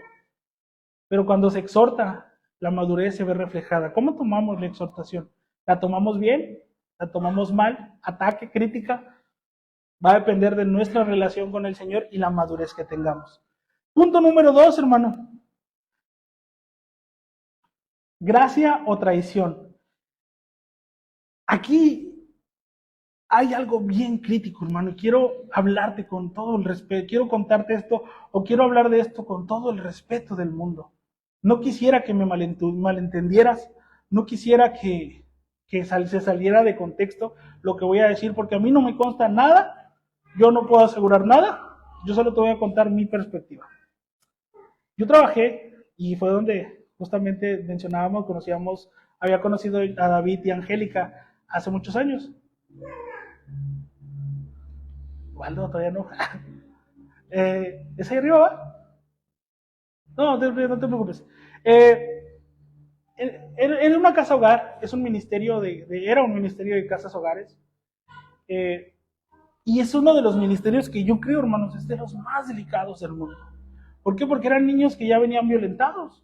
pero cuando se exhorta, la madurez se ve reflejada. ¿Cómo tomamos la exhortación? ¿La tomamos bien? ¿La tomamos mal? ¿Ataque, crítica? Va a depender de nuestra relación con el Señor y la madurez que tengamos. Punto número 2, hermano. Gracia o traición. Aquí hay algo bien crítico, hermano, y quiero hablarte con todo el respeto, quiero contarte esto, o quiero hablar de esto con todo el respeto del mundo. No quisiera que me malentendieras, no quisiera que se saliera de contexto lo que voy a decir, porque a mí no me consta nada, yo no puedo asegurar nada, yo solo te voy a contar mi perspectiva. Yo trabajé, y fue donde justamente había conocido a David y Angélica hace muchos años. Waldo, todavía no. ¿Es ahí arriba, va? No te preocupes. Era una casa hogar, es un ministerio era un ministerio de casas hogares. Y es uno de los ministerios que yo creo, hermanos, es de los más delicados del mundo. ¿Por qué? Porque eran niños que ya venían violentados,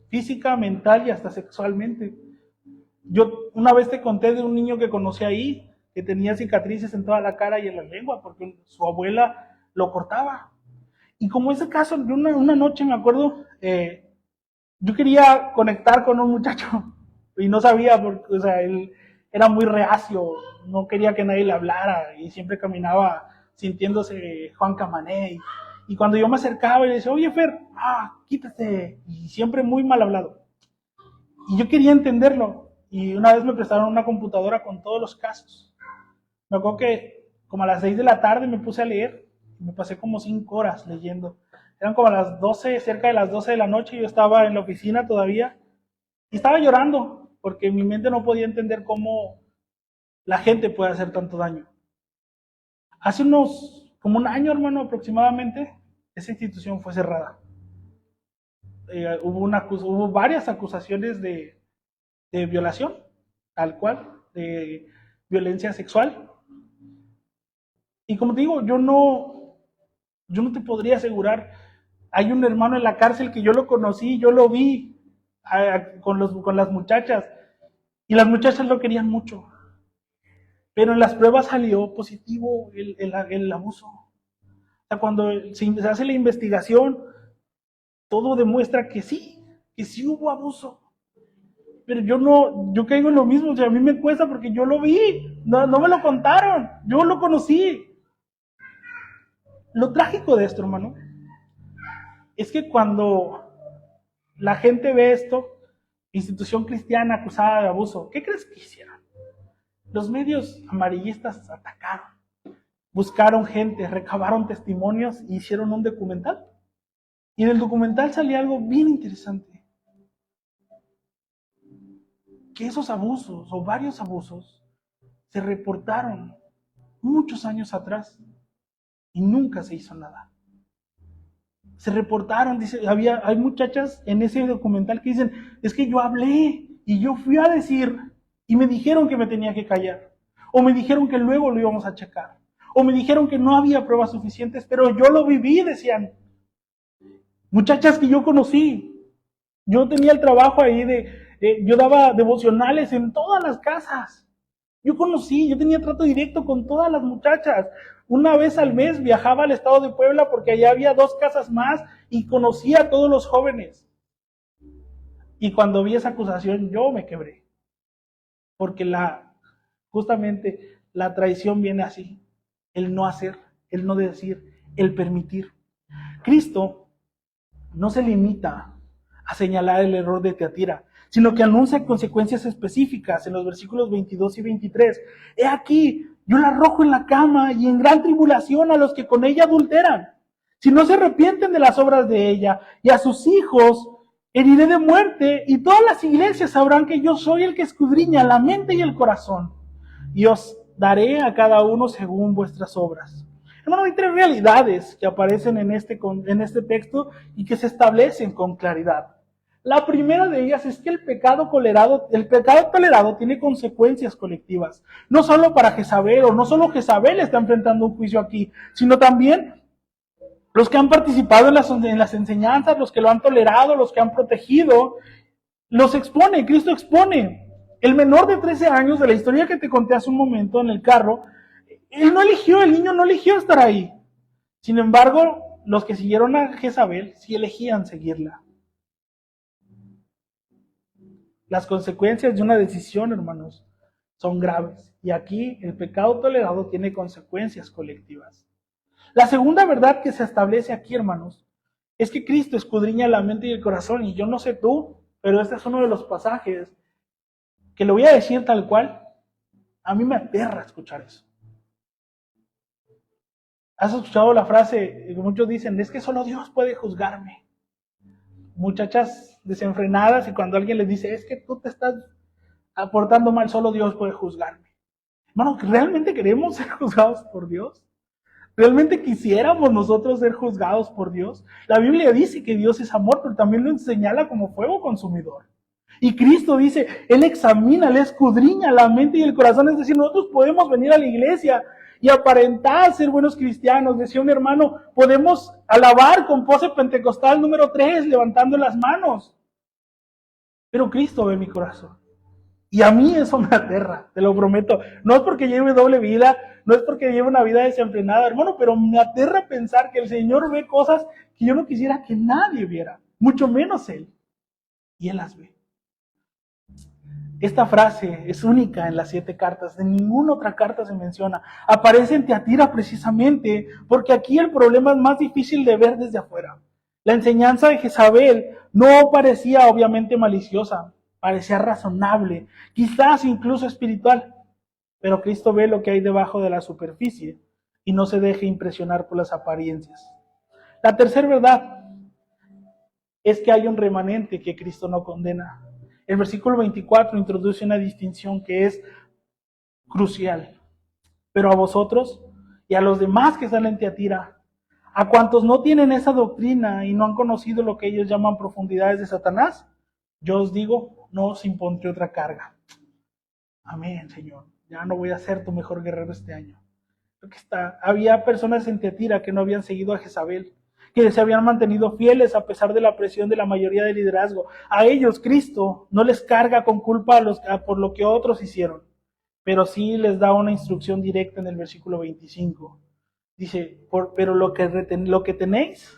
física, mental y hasta sexualmente. Yo una vez te conté de un niño que conocí ahí, que tenía cicatrices en toda la cara y en la lengua, porque su abuela lo cortaba. Y como ese caso, de una noche me acuerdo, yo quería conectar con un muchacho y no sabía, porque, o sea, él era muy reacio, no quería que nadie le hablara y siempre caminaba sintiéndose Juan Camané. Y cuando yo me acercaba y le decía, oye Fer, quítate, y siempre muy mal hablado. Y yo quería entenderlo, y una vez me prestaron una computadora con todos los casos. Me acuerdo que como a las 6 de la tarde me puse a leer, y me pasé como 5 horas leyendo. Eran como a las 12, cerca de las 12 de la noche, y yo estaba en la oficina todavía, y estaba llorando, porque mi mente no podía entender cómo la gente puede hacer tanto daño. Hace como un año, hermano, aproximadamente, esa institución fue cerrada. hubo varias acusaciones de violación, tal cual, de violencia sexual. Y como te digo, yo no te podría asegurar. Hay un hermano en la cárcel que yo lo conocí, yo lo vi con las muchachas, y las muchachas lo querían mucho. Pero en las pruebas salió positivo el abuso. O sea, cuando se hace la investigación, todo demuestra que sí hubo abuso. Pero yo caigo en lo mismo, o sea, a mí me cuesta porque yo lo vi, no me lo contaron, yo lo conocí. Lo trágico de esto, hermano, es que cuando la gente ve esto, institución cristiana acusada de abuso, ¿qué crees que hicieron? Los medios amarillistas atacaron, buscaron gente, recabaron testimonios y hicieron un documental. Y en el documental salía algo bien interesante. Que esos abusos, o varios abusos, se reportaron muchos años atrás y nunca se hizo nada. Se reportaron, dice, hay muchachas en ese documental que dicen, es que yo hablé y yo fui a decir y me dijeron que me tenía que callar, o me dijeron que luego lo íbamos a checar, o me dijeron que no había pruebas suficientes, pero yo lo viví, decían. Muchachas que yo conocí, yo tenía el trabajo ahí yo daba devocionales en todas las casas. Yo tenía trato directo con todas las muchachas. Una vez al mes viajaba al estado de Puebla porque allá había 2 casas más y conocía a todos los jóvenes. Y cuando vi esa acusación, yo me quebré. Porque justamente la traición viene así. El no hacer, el no decir, el permitir. Cristo no se limita a señalar el error de Teatira, sino que anuncia consecuencias específicas en los versículos 22 y 23. He aquí, yo la arrojo en la cama y en gran tribulación a los que con ella adulteran. Si no se arrepienten de las obras de ella, y a sus hijos heriré de muerte, y todas las iglesias sabrán que yo soy el que escudriña la mente y el corazón, y os daré a cada uno según vuestras obras. Hermano, hay 3 realidades que aparecen en este texto y que se establecen con claridad. La primera de ellas es que el pecado tolerado tiene consecuencias colectivas. No solo para Jezabel, o no solo Jezabel está enfrentando un juicio aquí, sino también los que han participado en las enseñanzas, los que lo han tolerado, los que han protegido, los expone. Cristo expone. El menor de 13 años de la historia que te conté hace un momento en el carro, el niño no eligió estar ahí. Sin embargo, los que siguieron a Jezabel sí elegían seguirla. Las consecuencias de una decisión, hermanos, son graves. Y aquí el pecado tolerado tiene consecuencias colectivas. La segunda verdad que se establece aquí, hermanos, es que Cristo escudriña la mente y el corazón. Y yo no sé tú, pero este es uno de los pasajes que lo voy a decir tal cual. A mí me aterra escuchar eso. ¿Has escuchado la frase que muchos dicen, es que solo Dios puede juzgarme? Muchachas desenfrenadas, y cuando alguien les dice, es que tú te estás aportando mal, solo Dios puede juzgarme. Hermano, ¿realmente queremos ser juzgados por Dios? ¿Realmente quisiéramos nosotros ser juzgados por Dios? La Biblia dice que Dios es amor, pero también lo señala como fuego consumidor. Y Cristo dice, Él examina, Él escudriña la mente y el corazón. Es decir, nosotros podemos venir a la iglesia y aparentar ser buenos cristianos. Decía un hermano, podemos alabar con pose pentecostal número 3, levantando las manos. Pero Cristo ve mi corazón. Y a mí eso me aterra, te lo prometo. No es porque lleve doble vida, no es porque lleve una vida desenfrenada, hermano, pero me aterra pensar que el Señor ve cosas que yo no quisiera que nadie viera, mucho menos Él. Y Él las ve. Esta frase es única en las 7 cartas, en ninguna otra carta se menciona. Aparece en Teatira precisamente porque aquí el problema es más difícil de ver desde afuera. La enseñanza de Jezabel no parecía obviamente maliciosa, parecía razonable, quizás incluso espiritual, pero Cristo ve lo que hay debajo de la superficie y no se deja impresionar por las apariencias. La tercera verdad es que hay un remanente que Cristo no condena. El versículo 24 introduce una distinción que es crucial. Pero a vosotros y a los demás que están en Teatira, A cuantos no tienen esa doctrina y no han conocido lo que ellos llaman profundidades de Satanás, yo os digo, no os impondré otra carga. Amén, Señor. Ya no voy a ser tu mejor guerrero este año. Porque había personas en Tiatira que no habían seguido a Jezabel, que se habían mantenido fieles a pesar de la presión de la mayoría del liderazgo. A ellos Cristo no les carga con culpa por lo que otros hicieron, pero sí les da una instrucción directa en el versículo 25. Dice, pero lo que tenéis,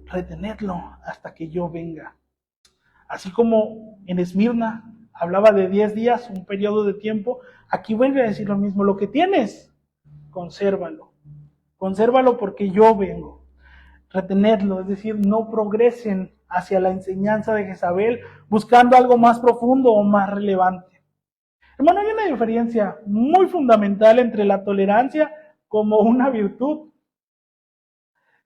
retenedlo hasta que yo venga. Así como en Esmirna hablaba de 10 días, un periodo de tiempo, aquí vuelve a decir lo mismo. Lo que tienes, consérvalo. Consérvalo porque yo vengo. Retenedlo, es decir, no progresen hacia la enseñanza de Jezabel buscando algo más profundo o más relevante. Hermano, hay una diferencia muy fundamental entre la tolerancia como una virtud,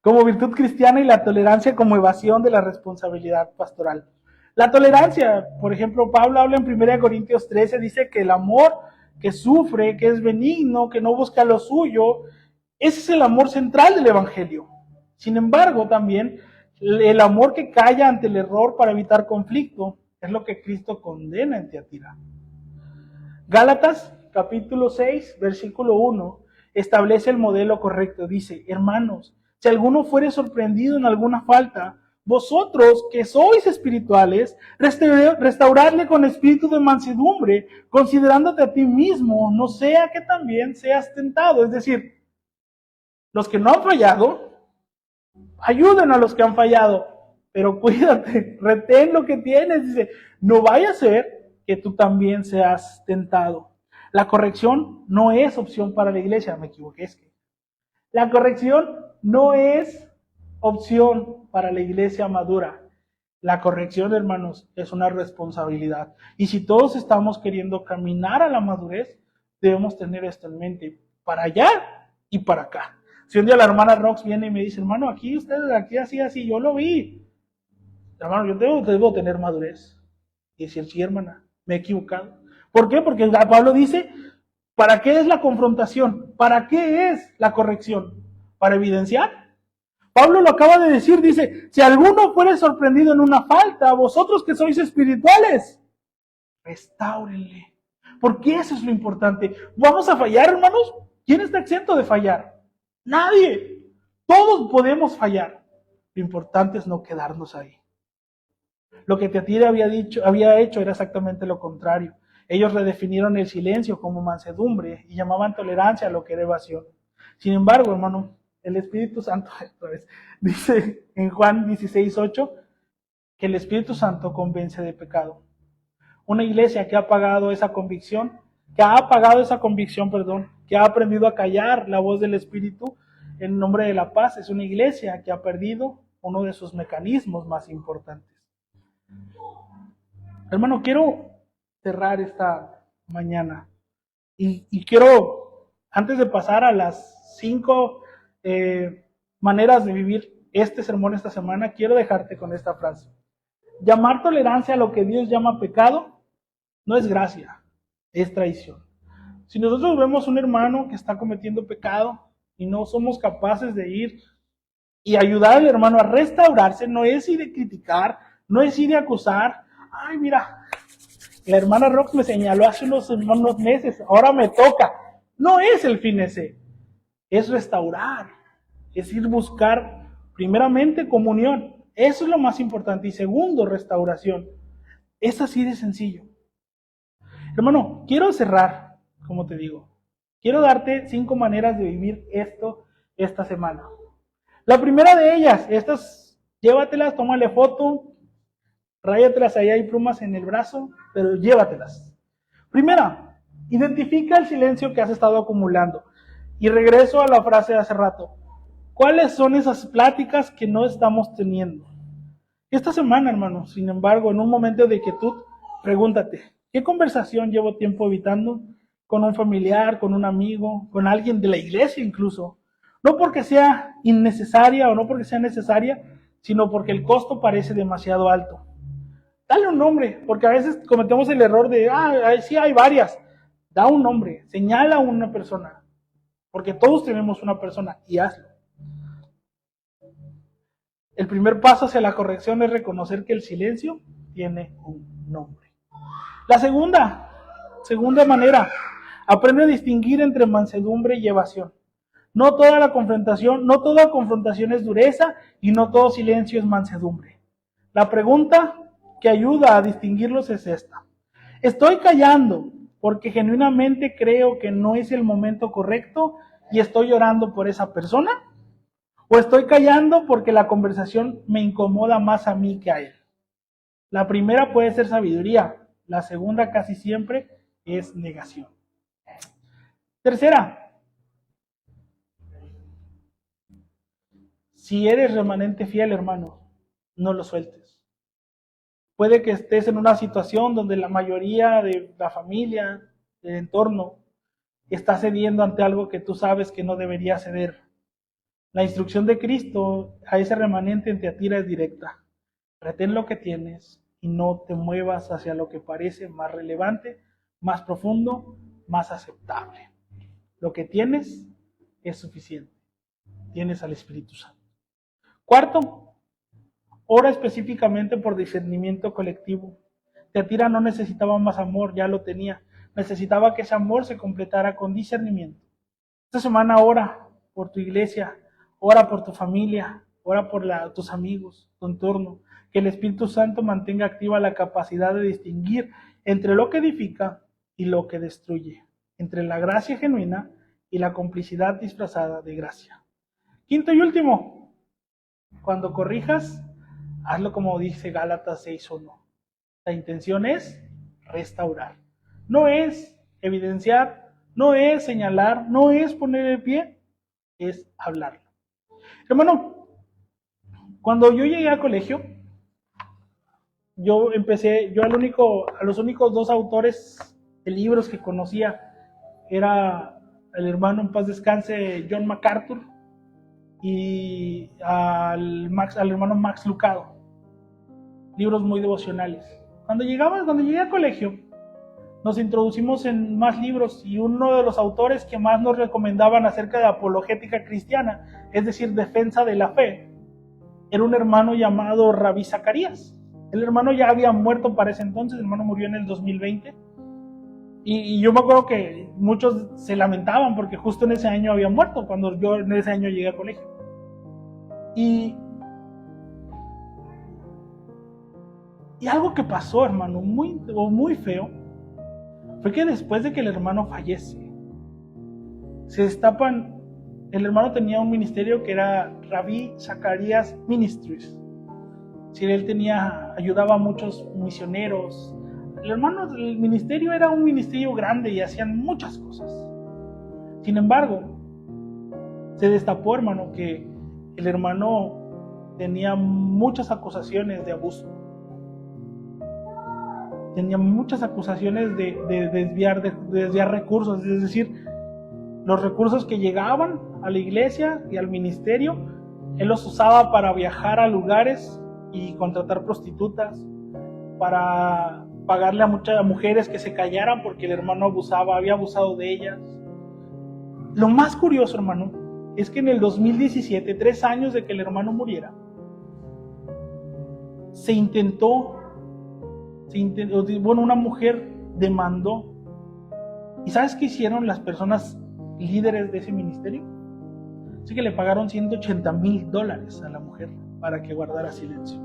como virtud cristiana, y la tolerancia como evasión de la responsabilidad pastoral. La tolerancia, por ejemplo, Pablo habla en 1 Corintios 13, dice que el amor que sufre, que es benigno, que no busca lo suyo, ese es el amor central del Evangelio. Sin embargo, también el amor que calla ante el error para evitar conflicto es lo que Cristo condena en Tiatira. Gálatas, capítulo 6, versículo 1, establece el modelo correcto. Dice, hermanos, si alguno fuere sorprendido en alguna falta, vosotros que sois espirituales, restauradle con espíritu de mansedumbre, considerándote a ti mismo, no sea que también seas tentado. Es decir, los que no han fallado, ayuden a los que han fallado, pero cuídate, retén lo que tienes. Dice, no vaya a ser que tú también seas tentado. La corrección no es opción para la iglesia, me equivoqué, es que la corrección no es opción para la iglesia madura. La corrección, hermanos, es una responsabilidad. Y si todos estamos queriendo caminar a la madurez, debemos tener esto en mente, para allá y para acá. Si un día la hermana Rox viene y me dice, hermano, aquí ustedes, aquí así, yo lo vi. Hermano, yo debo tener madurez. Y decir, sí, hermana, me he equivocado. ¿Por qué? Porque Pablo dice, ¿para qué es la confrontación? ¿Para qué es la corrección? ¿Para evidenciar? Pablo lo acaba de decir, dice, si alguno fuere sorprendido en una falta, vosotros que sois espirituales, restáurenle. Porque eso es lo importante. ¿Vamos a fallar, hermanos? ¿Quién está exento de fallar? Nadie. Todos podemos fallar. Lo importante es no quedarnos ahí. Lo que Tiatira había hecho era exactamente lo contrario. Ellos redefinieron el silencio como mansedumbre y llamaban tolerancia a lo que era evasión. Sin embargo, hermano, el Espíritu Santo, otra vez, dice en Juan 16:8 que el Espíritu Santo convence de pecado. Una iglesia que ha apagado esa convicción, que ha aprendido a callar la voz del Espíritu en nombre de la paz, es una iglesia que ha perdido uno de sus mecanismos más importantes. Hermano, quiero cerrar esta mañana y quiero, antes de pasar a las 5 maneras de vivir este sermón esta semana, quiero dejarte con esta frase. Llamar tolerancia a lo que Dios llama pecado no es gracia, es traición. Si nosotros vemos un hermano que está cometiendo pecado y no somos capaces de ir y ayudar al hermano a restaurarse, no es ir de criticar, no es ir de acusar. Ay, mira, la hermana Rox me señaló hace unos meses, ahora me toca. No es el fin ese, es restaurar, es ir buscar primeramente comunión. Eso es lo más importante. Y segundo, restauración. Es así de sencillo. Hermano, quiero cerrar, como te digo. Quiero darte 5 maneras de vivir esto esta semana. La primera de ellas, estas, llévatelas, tómale foto, ráyatelas, ahí hay plumas en el brazo, pero llévatelas. Primera, identifica el silencio que has estado acumulando. Y regreso a la frase de hace rato. ¿Cuáles son esas pláticas que no estamos teniendo? Esta semana, hermano, sin embargo, en un momento de quietud, pregúntate, ¿qué conversación llevo tiempo evitando? Con un familiar, con un amigo, con alguien de la iglesia incluso. No porque sea innecesaria o no porque sea necesaria, sino porque el costo parece demasiado alto. Dale un nombre, porque a veces cometemos el error de, sí hay varias. Da un nombre, señala a una persona, porque todos tenemos una persona y hazlo. El primer paso hacia la corrección es reconocer que el silencio tiene un nombre. La segunda manera, aprende a distinguir entre mansedumbre y evasión. No toda confrontación es dureza y no todo silencio es mansedumbre. La pregunta que ayuda a distinguirlos es esta. ¿Estoy callando porque genuinamente creo que no es el momento correcto y estoy llorando por esa persona? ¿O estoy callando porque la conversación me incomoda más a mí que a él? La primera puede ser sabiduría, la segunda casi siempre es negación. Tercera, si eres remanente fiel, hermano, no lo sueltes. Puede que estés en una situación donde la mayoría de la familia, del entorno, está cediendo ante algo que tú sabes que no debería ceder. La instrucción de Cristo a ese remanente en Tiatira es directa. Retén lo que tienes y no te muevas hacia lo que parece más relevante, más profundo, más aceptable. Lo que tienes es suficiente. Tienes al Espíritu Santo. Cuarto, ora específicamente por discernimiento colectivo. Tiatira no necesitaba más amor, ya lo tenía. Necesitaba que ese amor se completara con discernimiento. Esta semana ora por tu iglesia, ora por tu familia, ora por tus amigos, tu entorno. Que el Espíritu Santo mantenga activa la capacidad de distinguir entre lo que edifica y lo que destruye, entre la gracia genuina y la complicidad disfrazada de gracia. Quinto y último, cuando corrijas, hazlo como dice Gálatas 6:1. La intención es restaurar. No es evidenciar, no es señalar, no es poner el pie, es hablarlo. Hermano, cuando yo llegué al colegio, a los únicos dos autores de libros que conocía era el hermano en paz descanse John MacArthur y al hermano Max Lucado. Libros muy devocionales. Cuando llegué al colegio, nos introducimos en más libros y uno de los autores que más nos recomendaban acerca de apologética cristiana, es decir, defensa de la fe, era un hermano llamado Rabí Zacarías. El hermano ya había muerto para ese entonces, el hermano murió en el 2020. Y yo me acuerdo que muchos se lamentaban porque justo en ese año había muerto, cuando yo en ese año llegué al colegio. Y algo que pasó, hermano, muy feo, fue que después de que el hermano fallece, se destapan. El hermano tenía un ministerio que era Rabí Zacarías Ministries. Si él ayudaba a muchos misioneros. El ministerio era un ministerio grande y hacían muchas cosas. Sin embargo, se destapó, hermano, que el hermano tenía muchas acusaciones de abuso. Tenía muchas acusaciones de desviar recursos, es decir, los recursos que llegaban a la iglesia y al ministerio, él los usaba para viajar a lugares y contratar prostitutas, para pagarle a muchas mujeres que se callaran porque el hermano había abusado de ellas. Lo más curioso, hermano, es que en el 2017, 3 años de que el hermano muriera, una mujer demandó. ¿Y sabes qué hicieron las personas líderes de ese ministerio? Así que le pagaron $180,000 a la mujer para que guardara silencio.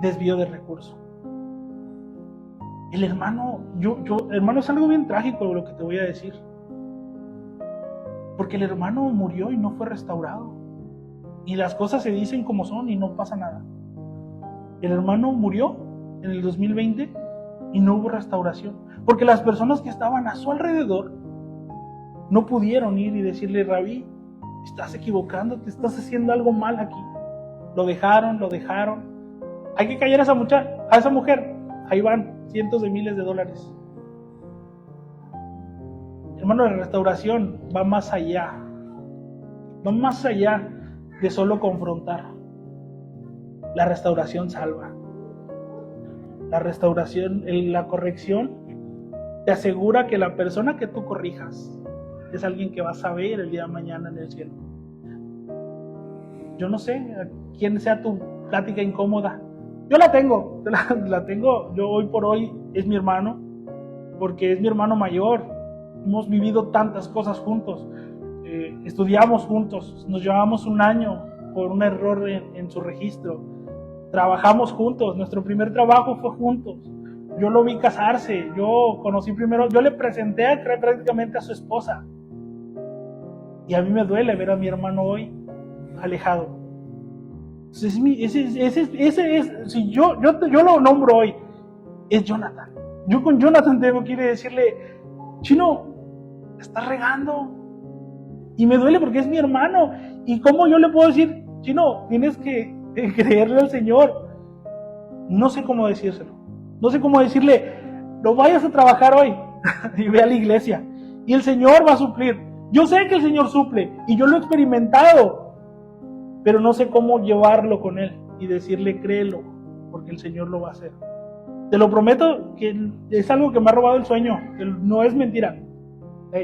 Desvío de recursos. El hermano, hermano, es algo bien trágico lo que te voy a decir. Porque el hermano murió y no fue restaurado. Y las cosas se dicen como son y no pasa nada. El hermano murió en el 2020 y no hubo restauración. Porque las personas que estaban a su alrededor no pudieron ir y decirle: Rabí, estás equivocando, te estás haciendo algo mal aquí. Lo dejaron. Hay que callar a esa mujer. Ahí van cientos de miles de dólares. Hermano, la restauración va más allá. Va más allá de solo confrontar. La restauración salva. La corrección te asegura que la persona que tú corrijas es alguien que vas a ver el día de mañana en el cielo. Yo no sé a quién sea tu plática incómoda. Yo la tengo, la tengo. Yo hoy por hoy es mi hermano, porque es mi hermano mayor. Hemos vivido tantas cosas juntos. Estudiamos juntos, nos llevamos un año por un error en su registro. Trabajamos juntos, nuestro primer trabajo fue juntos. Yo lo vi casarse, yo conocí primero, yo le presenté prácticamente a su esposa. Y a mí me duele ver a mi hermano hoy alejado. Si yo lo nombro hoy, es Jonathan. Yo con Jonathan tengo que ir a decirle, Chino, estás regando. Y me duele porque es mi hermano. ¿Y cómo yo le puedo decir, Chino, tienes que creerle al Señor? No sé cómo decírselo. No sé cómo decirle, no vayas a trabajar hoy y ve a la iglesia. Y el Señor va a suplir. Yo sé que el Señor suple y yo lo he experimentado, pero no sé cómo llevarlo con Él y decirle, créelo, porque el Señor lo va a hacer. Te lo prometo que es algo que me ha robado el sueño, que no es mentira.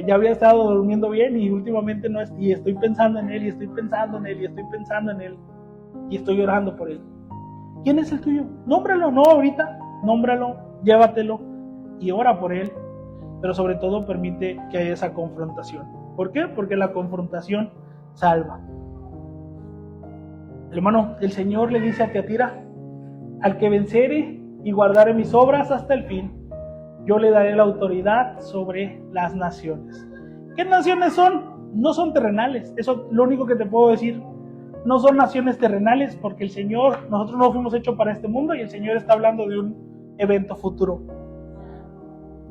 Ya había estado durmiendo bien y últimamente no es, y estoy pensando en Él, y estoy pensando en Él, y estoy pensando en Él, y estoy orando por Él. ¿Quién es el tuyo? Nómbralo, no ahorita, nómbralo, llévatelo y ora por Él, pero sobre todo permite que haya esa confrontación. ¿Por qué? Porque la confrontación salva. Hermano, el Señor le dice a Tiatira, al que vencere y guardare mis obras hasta el fin, yo le daré la autoridad sobre las naciones. ¿Qué naciones son? No son terrenales, eso es lo único que te puedo decir. No son naciones terrenales porque el Señor, nosotros no fuimos hechos para este mundo y el Señor está hablando de un evento futuro.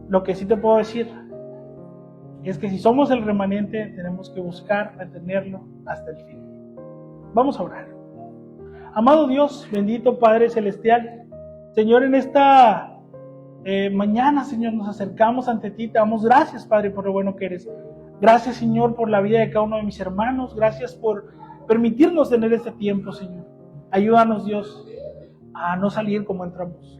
Lo que sí te puedo decir es que si somos el remanente tenemos que buscar retenerlo hasta el fin. Vamos a orar. Amado Dios, bendito Padre Celestial, Señor, en esta mañana, Señor, nos acercamos ante ti, te damos gracias, Padre, por lo bueno que eres. Gracias, Señor, por la vida de cada uno de mis hermanos, gracias por permitirnos tener este tiempo, Señor. Ayúdanos, Dios, a no salir como entramos.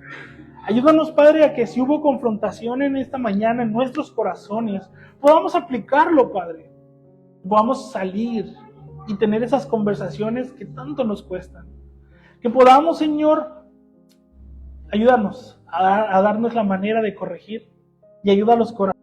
Ayúdanos, Padre, a que si hubo confrontación en esta mañana en nuestros corazones, podamos aplicarlo, Padre. Podamos salir y tener esas conversaciones que tanto nos cuestan. Que podamos, Señor, ayúdanos a darnos la manera de corregir y ayuda a los corazones.